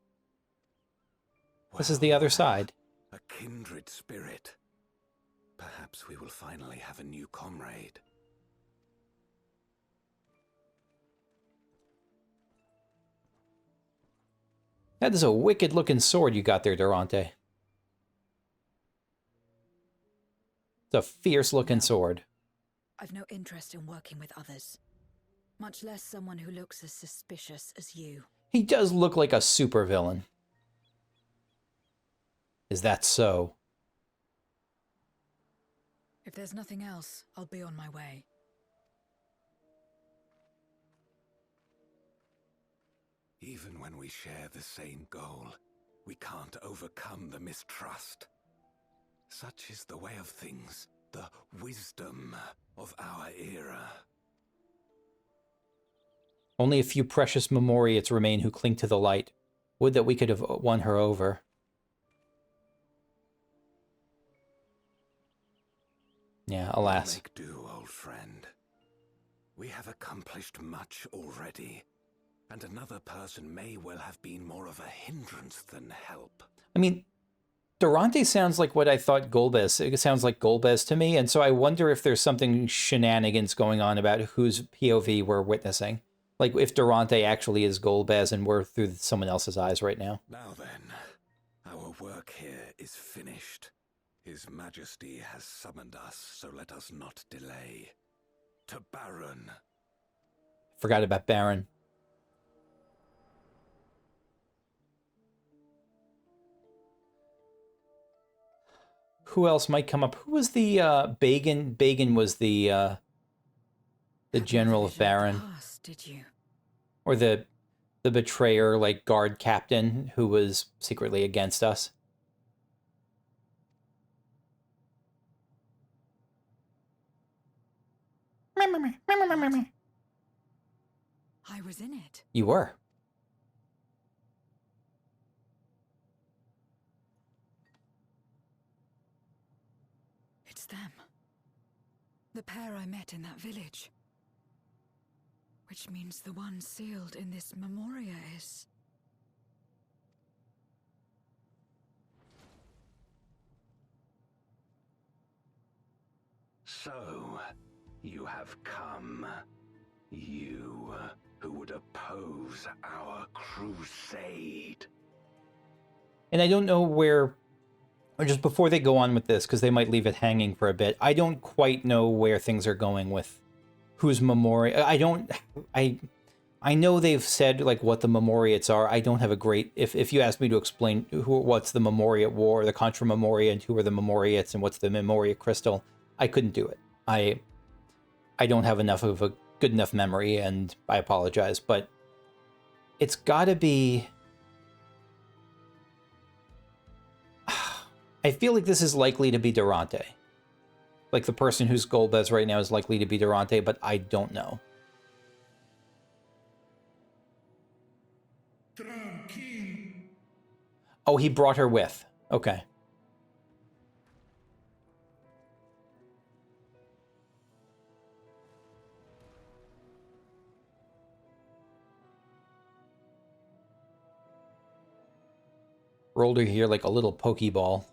This is the other side. A kindred spirit. Perhaps we will finally have a new comrade. That is a wicked-looking sword you got there, Durante. It's a fierce-looking sword. I've no interest in working with others. Much less someone who looks as suspicious as you. He does look like a supervillain. Is that so? If there's nothing else, I'll be on my way. Even when we share the same goal, we can't overcome the mistrust. Such is the way of things, the wisdom of our era. Only a few precious memoriates remain who cling to the light. Would that we could have won her over. Yeah, alas. Make do, old friend. We have accomplished much already, and another person may well have been more of a hindrance than help. I mean, Durante sounds like what I thought Golbez. It sounds like Golbez to me, and so I wonder if there's something shenanigans going on about whose POV we're witnessing. Like, if Durante actually is Golbez and we're through someone else's eyes right now. Now then, our work here is finished. His Majesty has summoned us, so let us not delay. To Baron. Forgot about Baron. Who else might come up? Who was the Bagan? Bagan was the general of Baron. Did you? Or the betrayer, like, guard captain who was secretly against us. I was in it. You were. It's them. The pair I met in that village. Which means the one sealed in this memoria is... So, you have come. You who would oppose our crusade. And I don't know where, or just before they go on with this, because they might leave it hanging for a bit, I don't quite know where things are going with whose memoria. I know they've said, like, what the memoriates are. I don't have a great, if you ask me to explain what's the memoriate war, the Contra Memoria, and who are the memoriates, and what's the memoria crystal, I couldn't do it. I don't have enough of a good enough memory, and I apologize, but it's gotta be I feel like this is likely to be Durante. Like, the person who's Golbez right now is likely to be Durante, but I don't know. Oh, he brought her with. Okay. Rolled her here like a little Pokeball.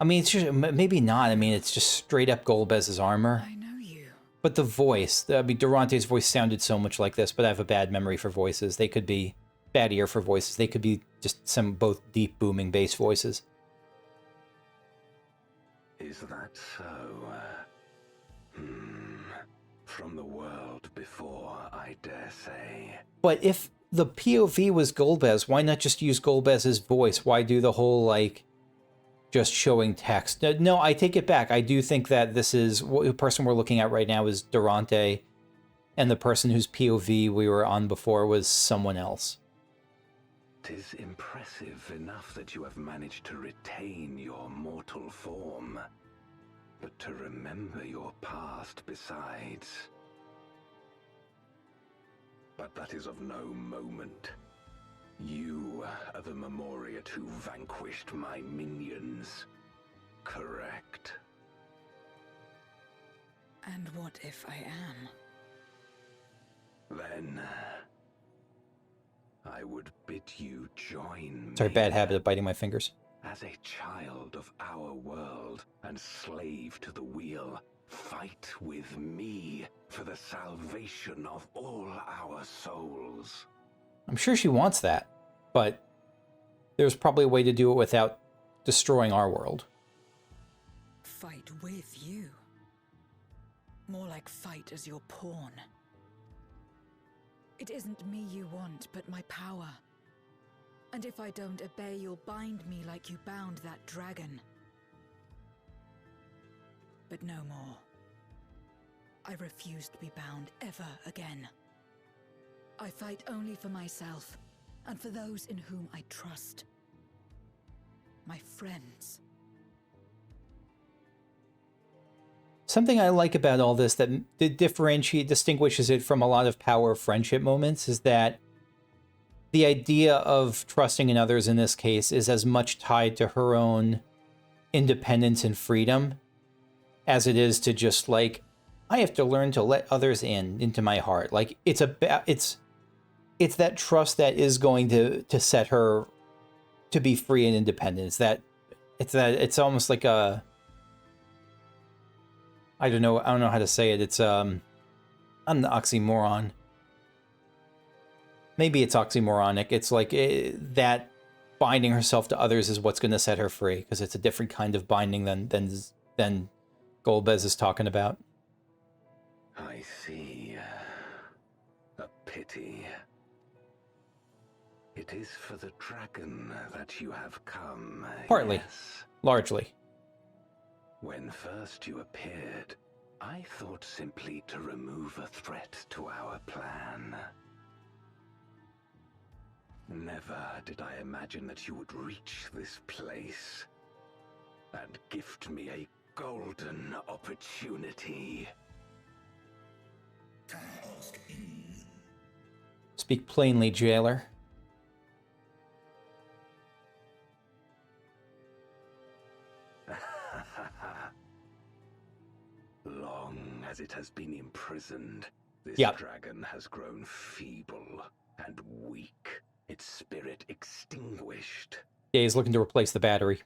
I mean, it's just, maybe not. I mean, it's just straight up Golbez's armor. I know you. But the voice, I mean, Durante's voice sounded so much like this, but I have a bad memory for voices. They could be bad ear for voices. They could be just some both deep, booming bass voices. Is that so? From the world before, I dare say. But if the POV was Golbez, why not just use Golbez's voice? Why do the whole, like, just showing text? No, I take it back. I do think that this is, the person we're looking at right now is Durante, and the person whose POV we were on before was someone else. 'Tis impressive enough that you have managed to retain your mortal form, but to remember your past besides. But that is of no moment. You are the Memoriat who vanquished my minions, correct? And what if I am? Then I would bid you join me. Sorry, bad habit of biting my fingers. As a child of our world and slave to the wheel, fight with me for the salvation of all our souls. I'm sure she wants that, but there's probably a way to do it without destroying our world. Fight with you? More like fight as your pawn. It isn't me you want, but my power. And if I don't obey, you'll bind me like you bound that dragon. But no more. I refuse to be bound ever again. I fight only for myself, and for those in whom I trust. My friends. Something I like about all this that distinguishes it from a lot of power friendship moments is that the idea of trusting in others in this case is as much tied to her own independence and freedom as it is to just, like, I have to learn to let others into my heart. Like, it's that trust that is going to set her to be free and independent. It's almost like a, I don't know how to say it. It's I'm the oxymoron. Maybe it's oxymoronic. It's like that binding herself to others is what's going to set her free, because it's a different kind of binding than Golbez is talking about. I see. A pity. It is for the dragon that you have come. Partly. Yes. Largely. When first you appeared, I thought simply to remove a threat to our plan. Never did I imagine that you would reach this place and gift me a golden opportunity. Speak plainly, jailer. Long as it has been imprisoned, this dragon has grown feeble and weak, its spirit extinguished. Yeah, he's looking to replace the battery.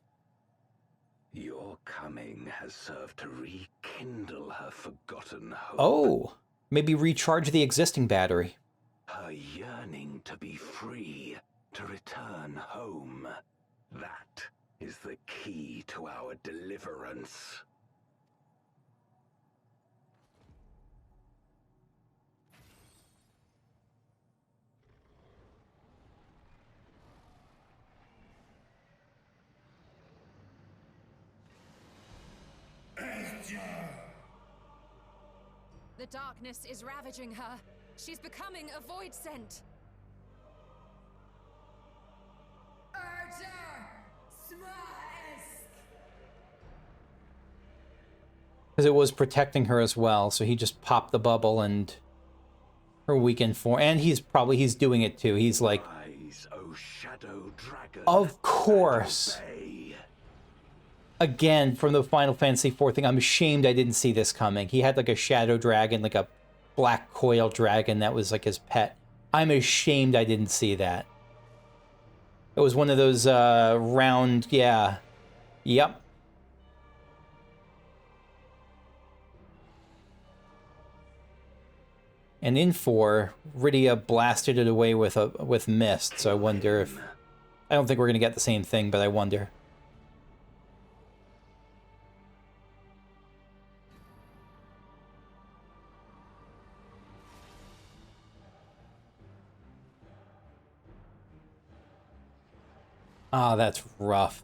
Your coming has served to rekindle her forgotten hope. Oh, maybe recharge the existing battery. Her yearning to be free, to return home. That is the key to our deliverance. The darkness is ravaging her. She's becoming a void scent. Because it was protecting her as well, so he just popped the bubble and her weakened form. And he's doing it too. He's like, Rise, O shadow dragon, of course. Again, from the Final Fantasy IV thing, I'm ashamed I didn't see this coming. He had like a shadow dragon, like a black coil dragon that was like his pet. I'm ashamed I didn't see that. It was one of those round, yeah. Yep. And in 4, Rydia blasted it away with mist, so I wonder if... I don't think we're going to get the same thing, but I wonder. Ah, that's rough.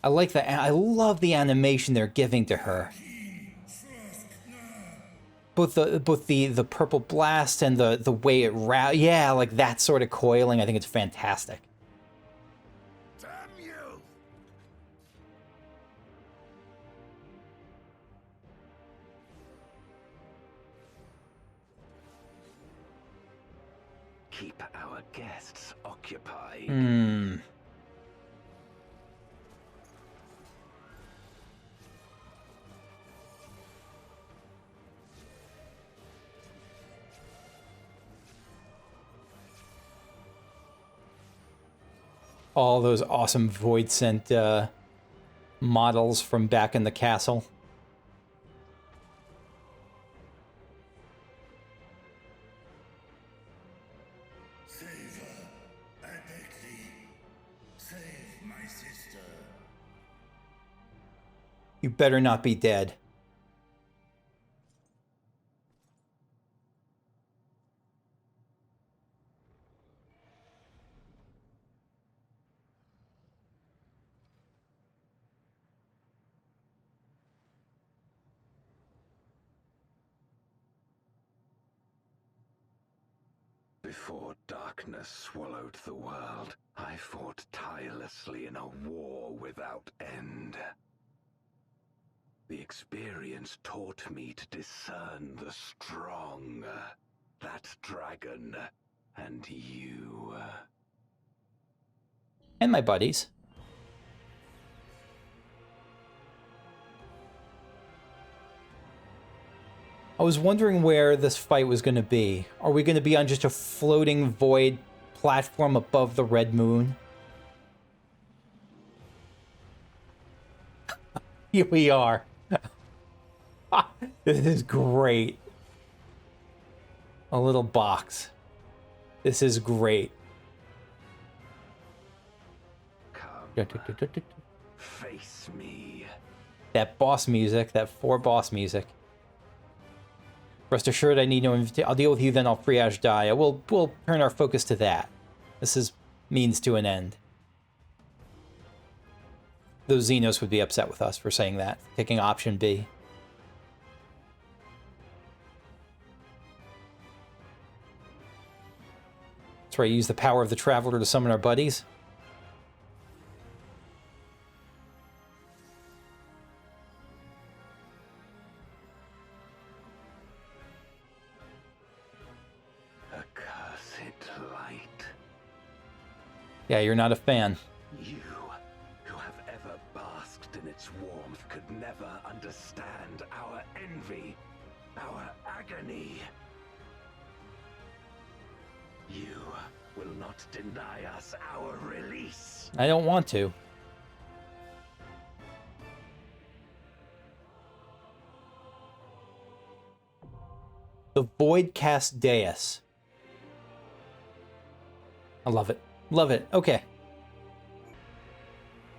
I like that. I love the animation they're giving to her. Both the purple blast and the way it yeah, like that sort of coiling. I think it's fantastic. Damn you! Keep our guests occupied. Hmm. All those awesome Void Scent models from back in the castle. Save her, I beg thee. Save my sister. You better not be dead. Before darkness swallowed the world, I fought tirelessly in a war without end. The experience taught me to discern the strong, that dragon, and you. And my buddies. I was wondering where this fight was going to be. Are we going to be on just a floating void platform above the red moon? Here we are. This is great. A little box. This is great. Come, face me. That boss music, that 4 boss music. Rest assured, I need no invitation. I'll deal with you, then I'll free Azdaja. We'll turn our focus to that. This is means to an end. Those Xenos would be upset with us for saying that, taking option B. That's right, use the power of the Traveler to summon our buddies. Yeah, you're not a fan. You, who have ever basked in its warmth, could never understand our envy, our agony. You will not deny us our release. I don't want to. The Voidcast Dais. I love it. Love it. Okay.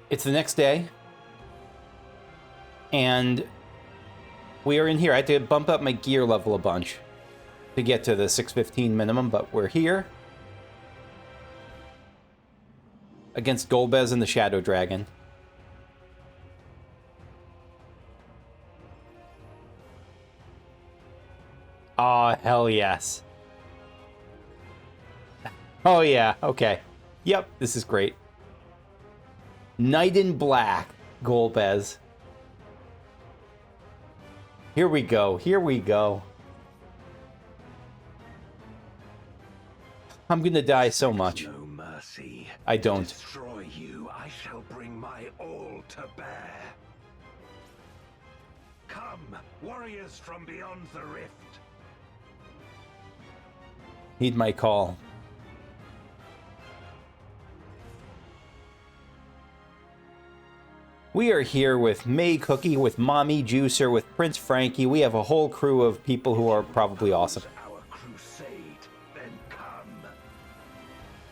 It's the next day. And we are in here. I had to bump up my gear level a bunch to get to the 615 minimum, but we're here. Against Golbez and the Shadow Dragon. Oh, hell yes. Oh yeah, okay. Yep, this is great. Knight in Black, Golbez. Here we go, here we go. I'm gonna die so much. No mercy. I don't. To destroy you, I shall bring my all to bear. Come, warriors from beyond the rift. Heed my call. We are here with May Cookie, with Mommy Juicer, with Prince Frankie. We have a whole crew of people who are probably awesome. Our crusade, then come.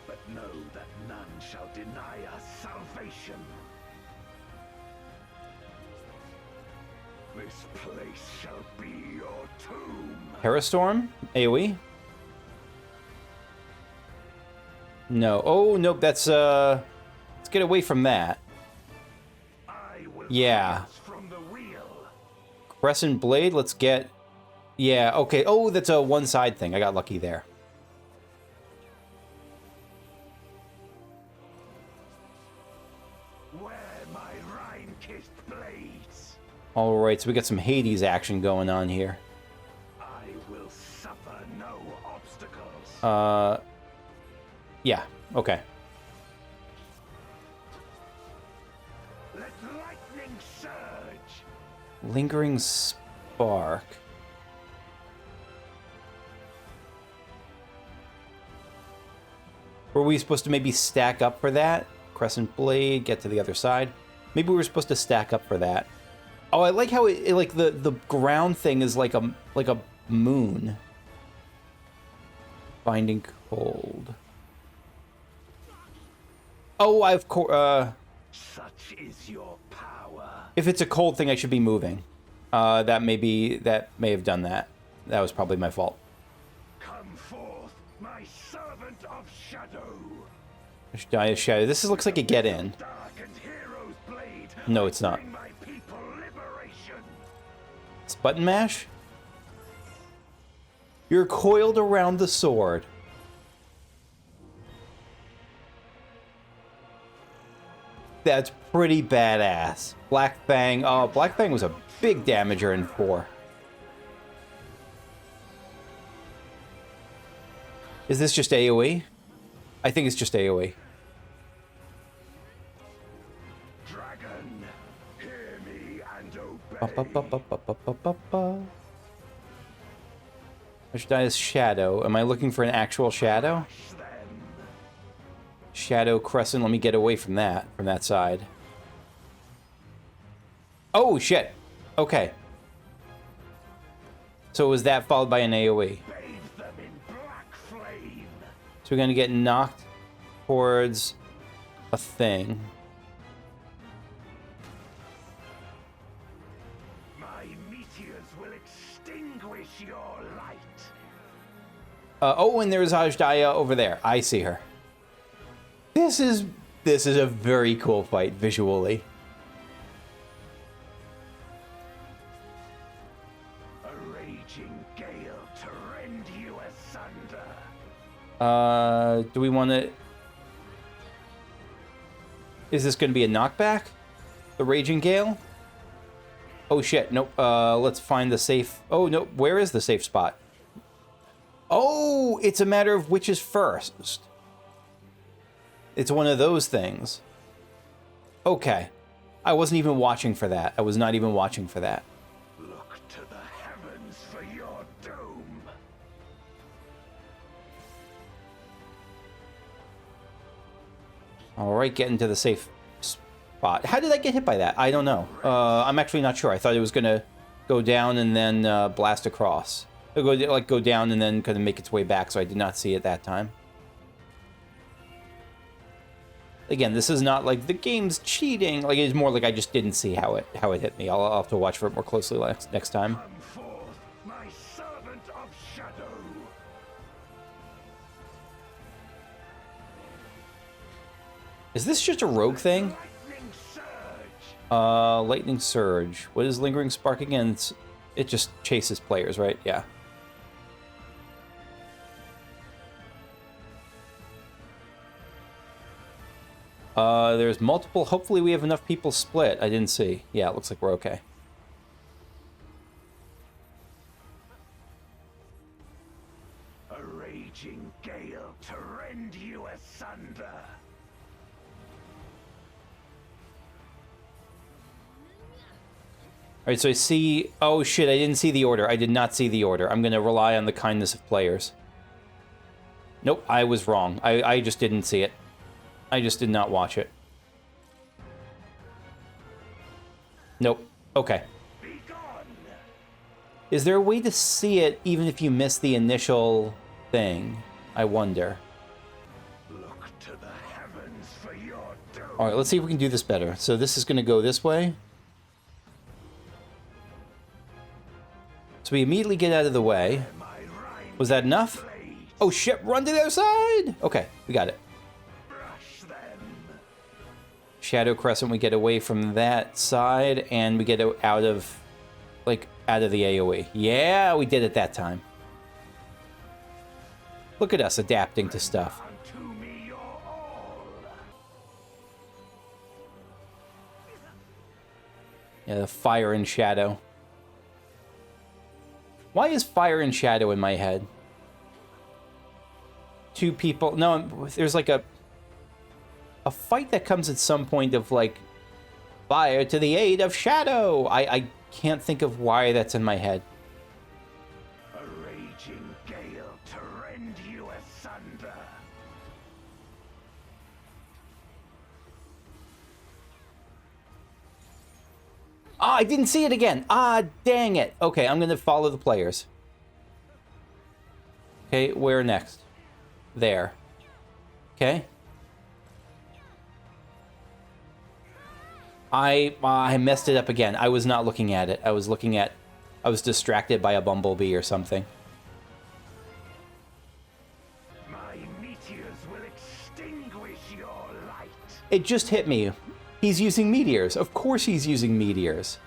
But know that none shall deny us salvation. This place shall be your tomb. Terrastorm? AoE? No. Oh, nope, that's, let's get away from that. Yeah. From the wheel. Crescent Blade, let's get... Yeah, okay. Oh, that's a one-side thing. I got lucky there. Where my rime-kissed blades. Alright, so we got some Hades action going on here. I will suffer no obstacles. Yeah, okay. Let lightning surge. Lingering Spark. Were we supposed to maybe stack up for that? Crescent Blade, get to the other side. Maybe we were supposed to stack up for that. Oh, I like how it like the ground thing is like a moon. Binding Cold. Oh, I've Such is your power. If it's a cold thing, I should be moving. That may have done that. That was probably my fault. Come forth, my servant of shadow. Azdaja Shadow. This looks like a get in. Dark and hero's blade. No, it's not. Bring my people liberation. It's button mash? You're coiled around the sword. That's pretty badass. Black Fang. Oh, Black Fang was a big damager in 4. Is this just AoE? I think it's just AoE. Dragon, hear me and obey. Azdaja's Shadow. Am I looking for an actual shadow? Shadow Crescent. Let me get away from that side. Oh, shit. Okay. So was that followed by an AoE? So we're going to get knocked towards a thing. My meteors will extinguish your light. Oh, and there's Azdaja over there. I see her. This is a very cool fight visually. A raging gale to rend you asunder. Do we want to... Is this going to be a knockback? The Raging Gale? Oh shit, nope. Let's find the safe... Oh, no, where is the safe spot? Oh, it's a matter of which is first. It's one of those things. Okay. I wasn't even watching for that. I was not even watching for that. Look to the heavens for your doom. Alright, getting to the safe spot. How did I get hit by that? I don't know. I'm actually not sure. I thought it was going to go down and then blast across. Go down and then kind of make its way back, so I did not see it that time. Again, this is not like the game's cheating. Like, it's more like I just didn't see how it hit me. I'll have to watch for it more closely next time. Come forth, my servant of shadow. Is this just a rogue thing? Lightning Surge. What is Lingering Spark again? It just chases players, right? Yeah. There's multiple. Hopefully we have enough people split. I didn't see. Yeah, it looks like we're okay. A raging gale to rend you asunder. Alright, so I see... Oh shit, I didn't see the order. I did not see the order. I'm gonna rely on the kindness of players. Nope, I was wrong. I just didn't see it. I just did not watch it. Nope. Okay. Is there a way to see it even if you miss the initial thing? I wonder. Look to the heavens for your doom. Alright, let's see if we can do this better. So this is gonna go this way. So we immediately get out of the way. Was that enough? Oh shit, run to the other side! Okay, we got it. Shadow Crescent, we get away from that side, and we get out of, like, out of the AoE. Yeah, we did it that time. Look at us adapting to stuff. Yeah, the fire and shadow. Why is fire and shadow in my head? Two people... No, there's like a fight that comes at some point of like, fire to the aid of shadow. I can't think of why that's in my head. A raging gale to rend you asunder. Ah, I didn't see it again. Ah, dang it. Okay, I'm gonna follow the players. Okay, where next? There. Okay. I messed it up again. I was not looking at it. I was distracted by a bumblebee or something. My meteors will extinguish your light. It just hit me. He's using meteors. Of course he's using meteors.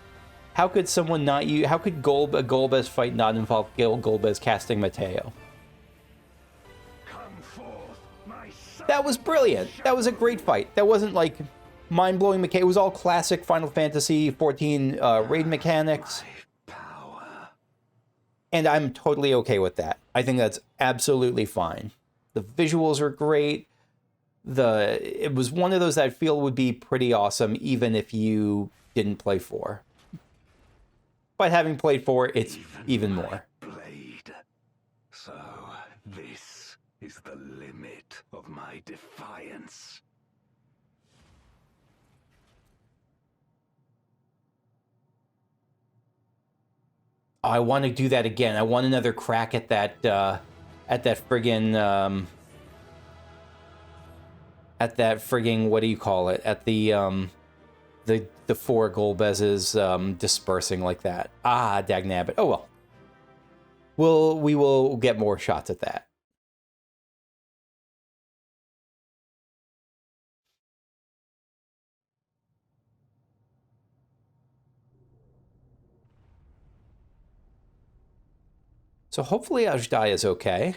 How could someone not use... How could a Golbez fight not involve Golbez casting Mateo? Come forth, my son. That was brilliant. That was a great fight. That wasn't like... mind-blowing mechanics. It was all classic Final Fantasy XIV raid mechanics. And I'm totally okay with that. I think that's absolutely fine. The visuals are great. It was one of those that I feel would be pretty awesome even if you didn't play 4. But having played 4, it's even more. Blade. So this is the limit of my defiance. I want to do that again. I want another crack at that friggin', what do you call it? At the 4 Golbezes dispersing like that. Ah, dagnabbit. Oh well. We will get more shots at that. So hopefully Azdaja is okay.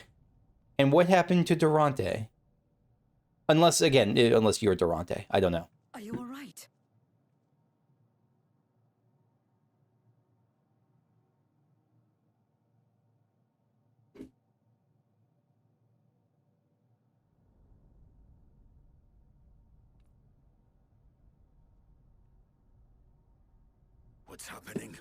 And what happened to Durante? Unless you're Durante. I don't know. Are you all right? What's happening?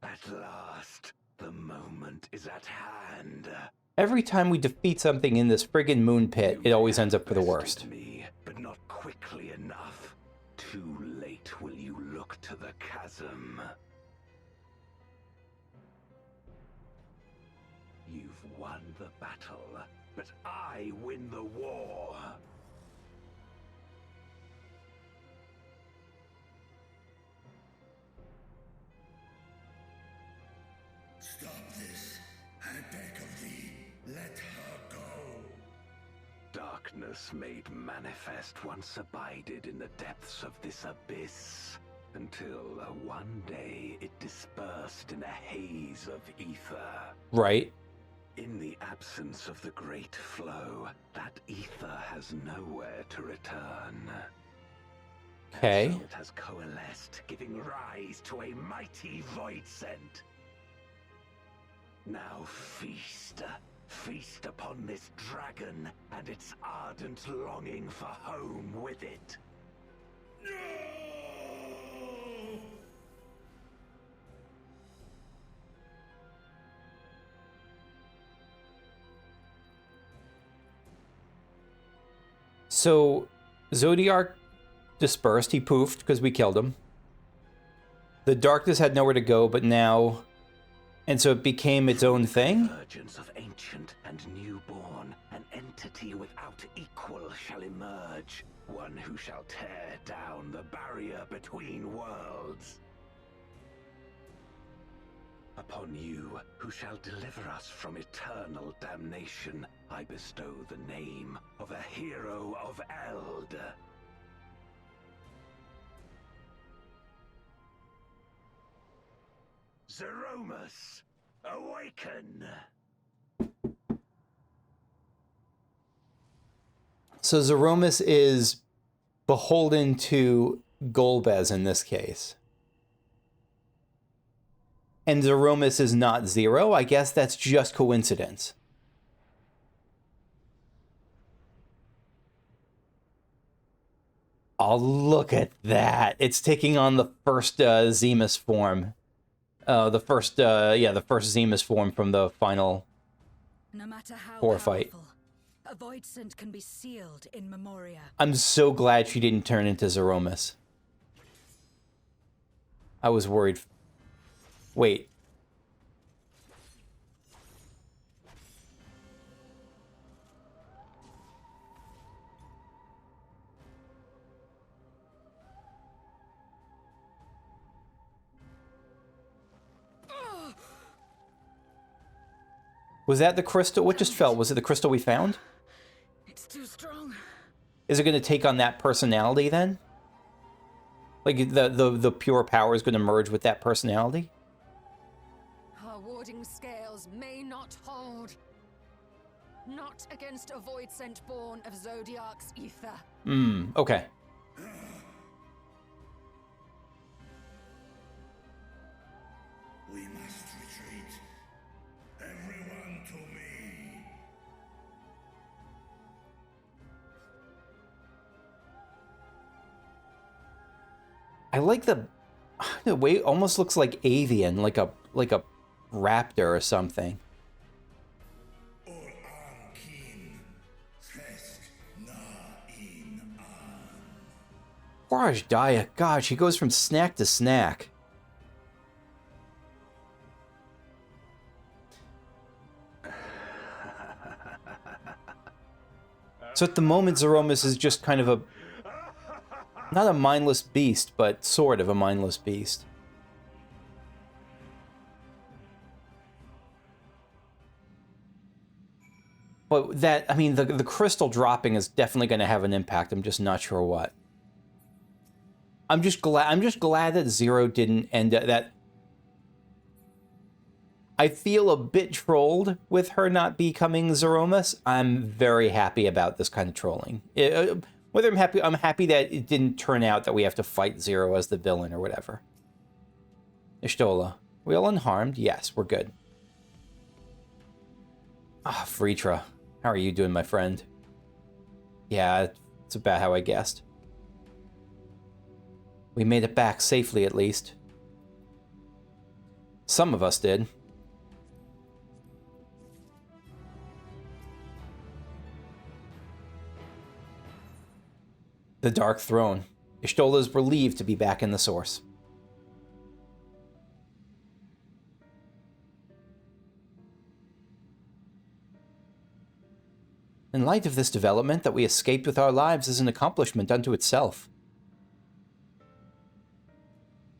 At last, the moment is at hand. Every time we defeat something in this friggin' moon pit, it always ends up for the worst. Me, but not quickly enough. Too late will you look to the chasm. You've won the battle, but I win the war. Stop this. I beg of thee, let her go. Darkness made manifest once abided in the depths of this abyss, Until one day it dispersed in a haze of ether. Right. In the absence of the great flow, that ether has nowhere to return. Okay. And so it has coalesced, giving rise to a mighty void scent. Now feast. Feast upon this dragon and its ardent longing for home with it. So, Zodiac dispersed. He poofed because we killed him. The darkness had nowhere to go, but now... And so it became its own thing? Virgins of ancient and newborn, an entity without equal shall emerge. One who shall tear down the barrier between worlds. Upon you, who shall deliver us from eternal damnation, I bestow the name of a hero of Eld. Zeromus, awaken! So Zeromus is beholden to Golbez in this case. And Zeromus is not Zero. I guess that's just coincidence. Oh, look at that. It's taking on the first Zemus form. The first Zemus form from the final No matter how war fight. powerful, a void scent can be sealed in Memoria. I'm so glad she didn't turn into Zeromus. I was worried. Wait. Was that the crystal? What just fell? Was it the crystal we found? It's too strong. Is it going to take on that personality then? Like the pure power is going to merge with that personality? Our warding scales may not hold. Not against a void scent born of Zodiac's ether. Okay. We must retreat. Everyone to me. I like the way it almost looks like avian, like a raptor or something. Poor Azdaja, God, she goes from snack to snack. So at the moment, Zeromus is just kind of not a mindless beast, but sort of a mindless beast. But that, I mean, the crystal dropping is definitely going to have an impact. I'm just not sure what. I'm just glad that Zero didn't end up that. I feel a bit trolled with her not becoming Zeromus. I'm very happy about this kind of trolling. Whether I'm happy that it didn't turn out that we have to fight Zero as the villain or whatever. Ishtola, we all unharmed? Yes, we're good. Ah, Vritra, how are you doing, my friend? Yeah, it's about how I guessed. We made it back safely, at least. Some of us did. The Dark Throne. Ishtola is relieved to be back in the Source. In light of this development, that we escaped with our lives is an accomplishment unto itself.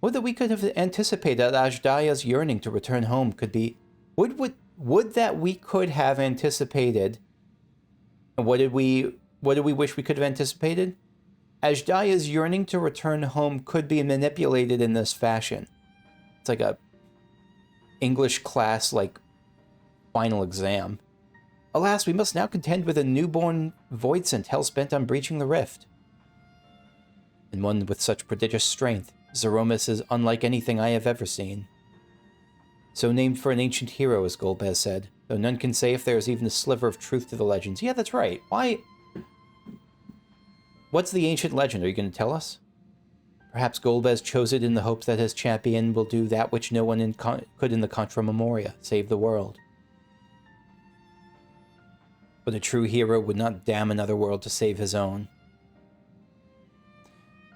Would that we could have anticipated that Azdaja's yearning to return home could be... Would that we could have anticipated... And what did we wish we could have anticipated? Azdaja's yearning to return home could be manipulated in this fashion. It's like a English class, like, final exam. Alas, we must now contend with a newborn Voidsent hell-bent on breaching the rift. And one with such prodigious strength, Zeromus is unlike anything I have ever seen. So named for an ancient hero, as Golbez said, though none can say if there is even a sliver of truth to the legends. Yeah, that's right. Why? What's the ancient legend? Are you going to tell us? Perhaps Golbez chose it in the hopes that his champion will do that which no one could in the Contra Memoria, save the world. But a true hero would not damn another world to save his own.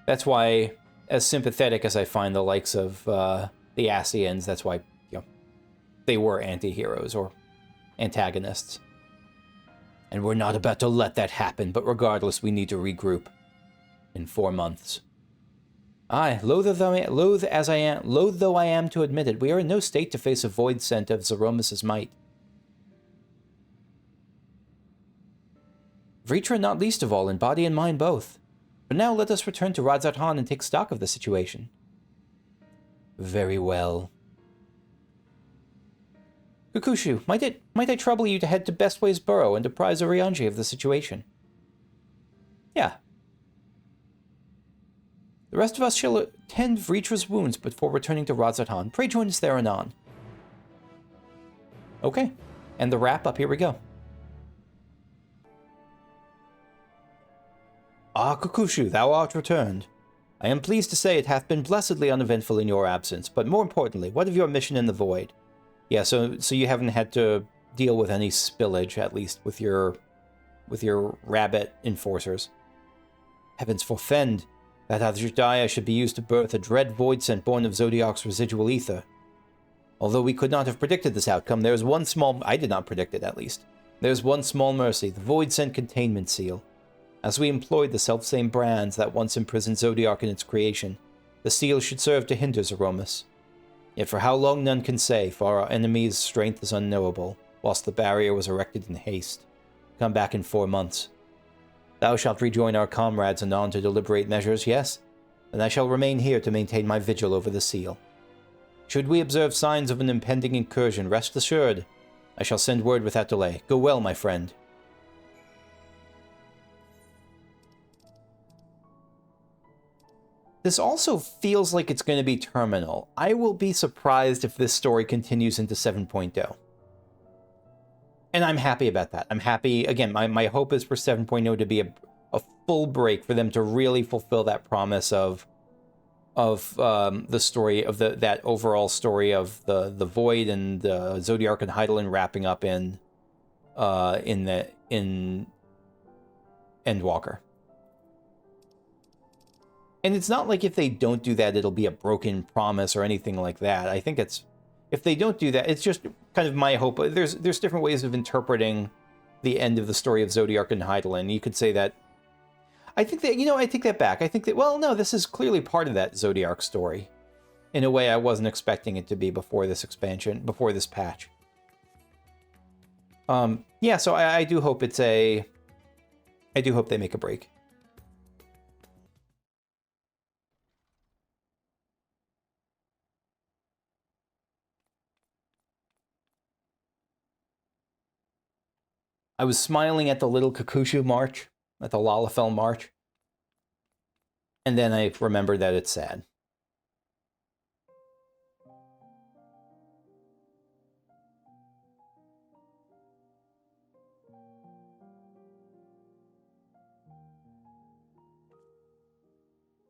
That's why, as sympathetic as I find the likes of the Ascians, that's why, you know, they were anti-heroes or antagonists. And we're not about to let that happen, but regardless, we need to regroup. In 4 months. Aye, loath though I am to admit it, we are in no state to face a Voidsent of Zeromus' might. Vritra not least of all, in body and mind both. But now let us return to Radzat-Han and take stock of the situation. Very well. Kukushu, might I trouble you to head to Bestway's Burrow and apprise Orianji of the situation? Yeah. The rest of us shall attend Vritra's wounds before returning to Radzat-Han. Pray join us there anon. Okay. And the wrap-up, here we go. Ah, Kukushu, thou art returned. I am pleased to say it hath been blessedly uneventful in your absence, but more importantly, what of your mission in the Void? Yeah, so you haven't had to deal with any spillage, at least, with your rabbit enforcers. Heavens forfend! That Azdaja should be used to birth a dread Voidsent born of Zodiac's residual ether. Although we could not have predicted this outcome, there is one small... I did not predict it, at least. There is one small mercy, the Voidsent containment seal. As we employed the selfsame brands that once imprisoned Zodiac in its creation, the seal should serve to hinder Zeromus. Yet for how long none can say, for our enemy's strength is unknowable, whilst the barrier was erected in haste. Come back in 4 months. Thou shalt rejoin our comrades anon to deliberate measures, yes? Then I shall remain here to maintain my vigil over the seal. Should we observe signs of an impending incursion, rest assured, I shall send word without delay. Go well, my friend. This also feels like it's going to be terminal. I will be surprised if this story continues into 7.0. And I'm happy about that. I'm happy, again, my hope is for 7.0 to be a full break, for them to really fulfill that promise of the story, of that overall story of the Void and Zodiark and Hydaelyn wrapping up in Endwalker. And it's not like if they don't do that, it'll be a broken promise or anything like that. I think it's... If they don't do that, it's just kind of my hope. There's different ways of interpreting the end of the story of Zodiark and Hydaelyn. You could say that... I think that, I take that back. I think that, well, no, this is clearly part of that Zodiark story. In a way I wasn't expecting it to be before this expansion, before this patch. Yeah, so I do hope it's a... I do hope they make a break. I was smiling at the little Kukushu march, at the Lalafell march, and then I remembered that it's sad.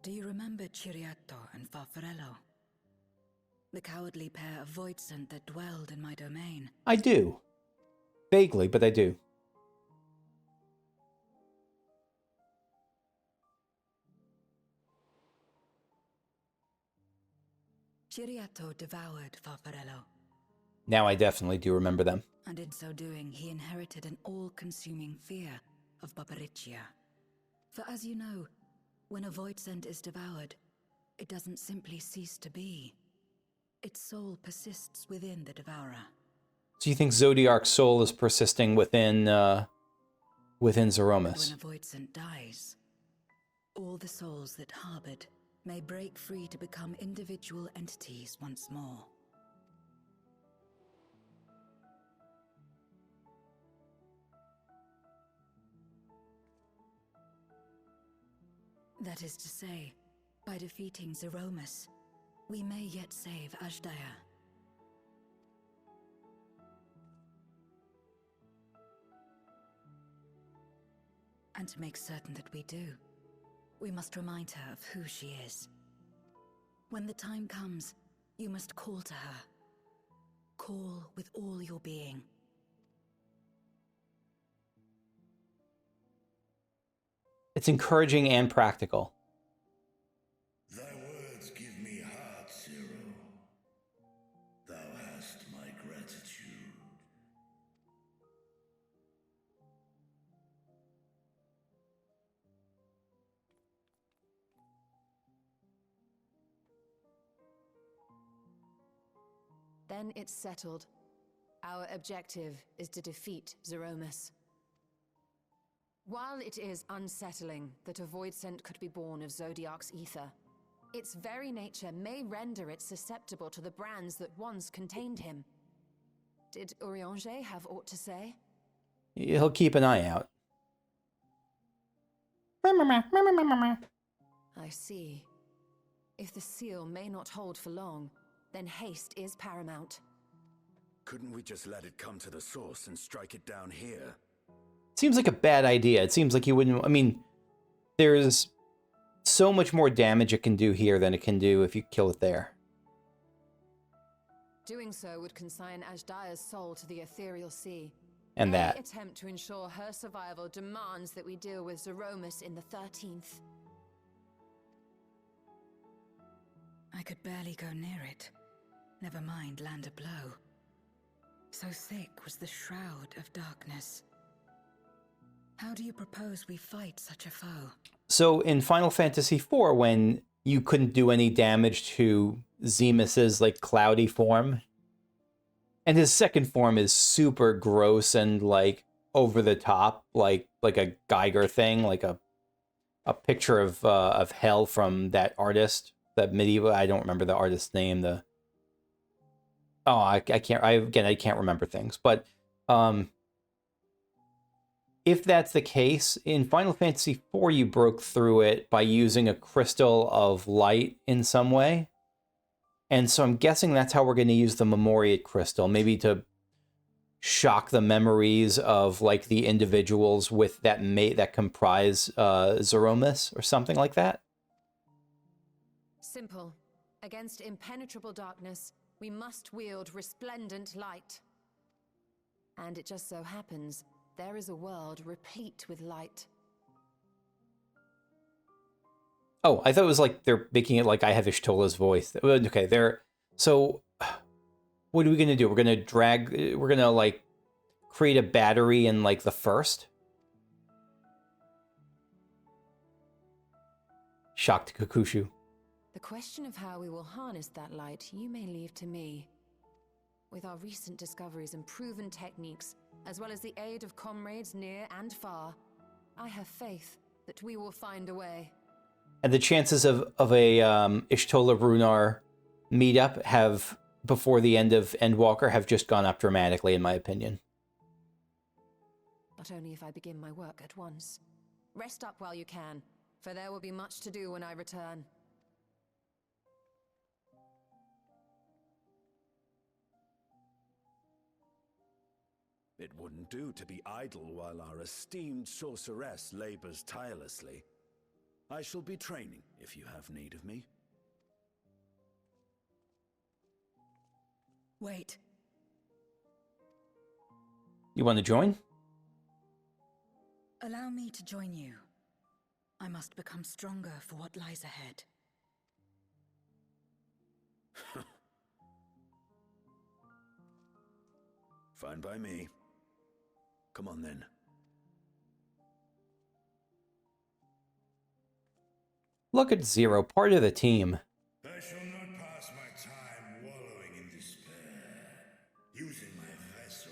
Do you remember Ciriato and Farfarello? The cowardly pair of Voidsent that dwelled in my domain? I do. Vaguely, but I do. Ciriato devoured Farfarello. Now I definitely do remember them. And in so doing, he inherited an all-consuming fear of Barbariccia. For as you know, when a Voidsent is devoured, it doesn't simply cease to be. Its soul persists within the devourer. So you think Zodiark's soul is persisting within Zeromus? When a Voidsent dies, all the souls that harbored may break free to become individual entities once more. That is to say, by defeating Zeromus, we may yet save Azdaja. And to make certain that we do, we must remind her of who she is. When the time comes, you must call to her. Call with all your being. It's encouraging and practical. Thy words give me heart, Zero. Thou hast my gratitude. Then it's settled. Our objective is to defeat Zeromus. While it is unsettling that a void scent could be born of Zodiac's ether, its very nature may render it susceptible to the brands that once contained him. Did Urianger have aught to say? He'll keep an eye out. I see. If the seal may not hold for long, then haste is paramount. Couldn't we just let it come to the source and strike it down here? Seems like a bad idea. It seems like you wouldn't... I mean, there's so much more damage it can do here than it can do if you kill it there. Doing so would consign Azdaja's soul to the ethereal sea. And Any that. attempt to ensure her survival demands that we deal with Zeromus in the 13th. I could barely go near it. Never mind land a blow. So thick was the shroud of darkness. How do you propose we fight such a foe? So in Final Fantasy IV, when you couldn't do any damage to Zemus's like cloudy form, and his second form is super gross and like over the top, like a Geiger thing, like a picture of hell from that artist, that medieval. I don't remember the artist's name. I can't remember things, but if that's the case, in Final Fantasy IV, you broke through it by using a crystal of light in some way. And so I'm guessing that's how we're going to use the Memoriate crystal, maybe to shock the memories of like the individuals with that comprise Zeromus or something like that. Simple. Against impenetrable darkness, we must wield resplendent light. And it just so happens, there is a world replete with light. Oh, I thought it was like they're making it like I have Ishtola's voice. Okay, so what are we going to do? We're going to like create a battery in like the first? Shocked Kakushu. The question of how we will harness that light, you may leave to me. With our recent discoveries and proven techniques, as well as the aid of comrades near and far, I have faith that we will find a way. And the chances of a Ishtola Runar meetup have, before the end of Endwalker, have just gone up dramatically, in my opinion. Not only if I begin my work at once. Rest up while you can, for there will be much to do when I return. It wouldn't do to be idle while our esteemed sorceress labors tirelessly. I shall be training if you have need of me. Wait. You want to join? Allow me to join you. I must become stronger for what lies ahead. Fine by me. Come on then. Look at Zero, part of the team. I shall not pass my time wallowing in despair. Using my vessel,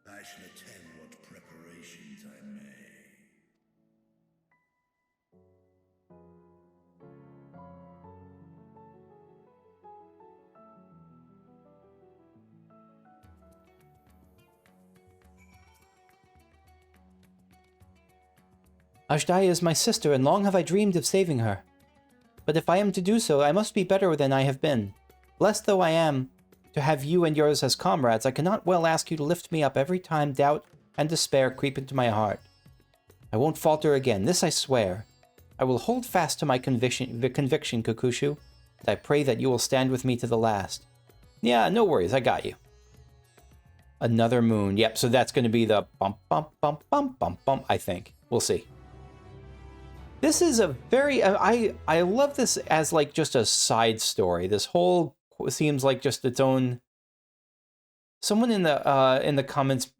I shall attend what preparations I may. Azdaja is my sister, and long have I dreamed of saving her. But if I am to do so, I must be better than I have been. Blessed though I am to have you and yours as comrades, I cannot well ask you to lift me up every time doubt and despair creep into my heart. I won't falter again, this I swear. I will hold fast to my conviction, Kakushu, and I pray that you will stand with me to the last. Yeah, no worries, I got you. Another moon. Yep, so that's going to be the bump, bump, bump, bump, bump, bump, I think. We'll see. This is a very... I love this as, like, just a side story. This whole seems like just its own... Someone in the comments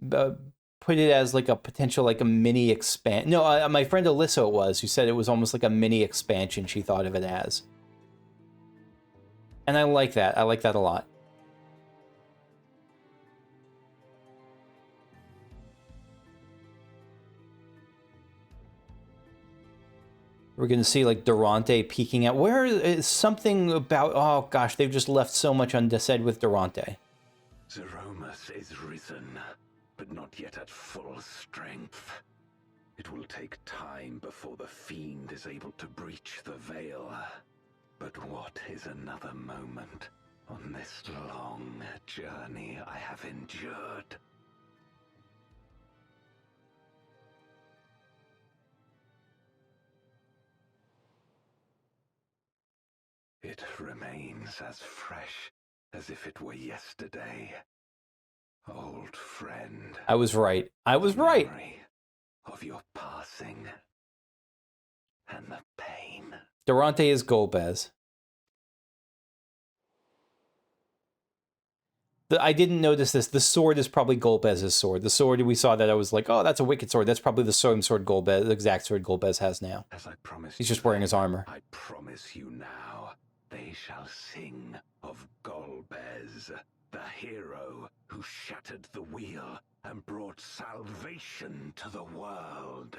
put it as, like, a potential, like, a mini expansion. No, my friend Alyssa was, who said it was almost like a mini expansion she thought of it as. And I like that. I like that a lot. We're going to see, like, Durante peeking out. Where is something about... Oh, gosh, they've just left so much unsaid with Durante. Zeromus is risen, but not yet at full strength. It will take time before the fiend is able to breach the veil. But what is another moment on this long journey I have endured? It remains as fresh as if it were yesterday. Old friend. I was right. I was right. Of your passing and the pain. Durante is Golbez. I didn't notice this. The sword is probably Golbez's sword. The sword we saw that I was like, oh, that's a wicked sword. That's probably the same sword Golbez, the exact sword Golbez has now. As I promised, he's just wearing his armor. I promise you now, they shall sing of Golbez, the hero who shattered the wheel and brought salvation to the world.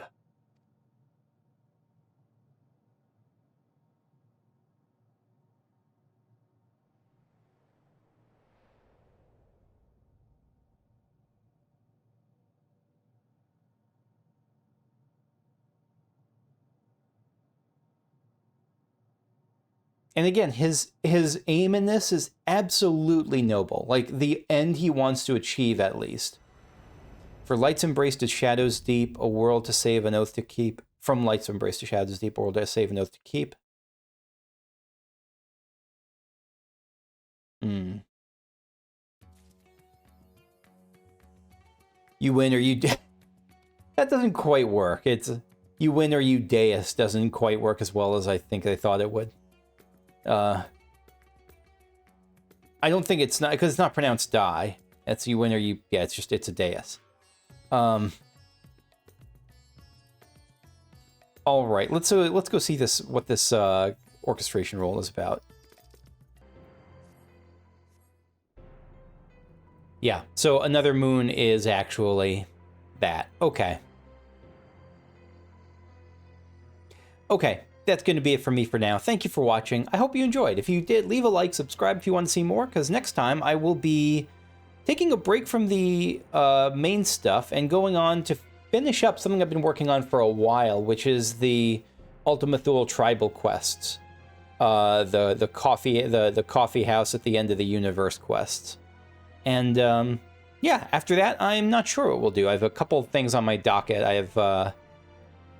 And again, his aim in this is absolutely noble. Like, the end he wants to achieve, at least. For light's embrace to shadows deep, a world to save, an oath to keep. From light's embrace to shadows deep, a world to save, an oath to keep. You win or you... That doesn't quite work. It's... You win or you deus doesn't quite work as well as I think they thought it would. I don't think it's not, because it's not pronounced die. That's you win or you, yeah, it's just, it's a deus. All right, let's go see this, what this orchestration roll is about. Yeah, so another moon is actually that. Okay. Okay. That's going to be it for me for now. Thank you for watching. I hope you enjoyed. If you did, leave a like, subscribe if you want to see more, because next time I will be taking a break from the main stuff and going on to finish up something I've been working on for a while, which is the Ultima Thule tribal quests. The coffee house at the end of the universe quests. And yeah, after that, I'm not sure what we'll do. I have a couple of things on my docket. I have...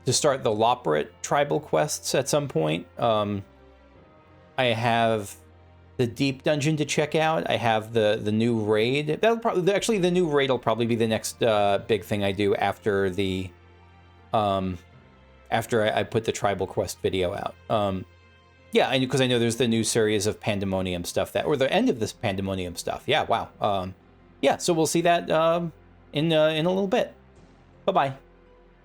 to start the Loprit tribal quests at some point. I have the deep dungeon to check out. I have the new raid. That'll probably actually the new raid will probably be the next big thing I do after the after I put the tribal quest video out. Yeah, because I know there's the new series of Pandemonium stuff that, or the end of this Pandemonium stuff. Yeah, wow. Yeah, so we'll see that in a little bit. Bye bye.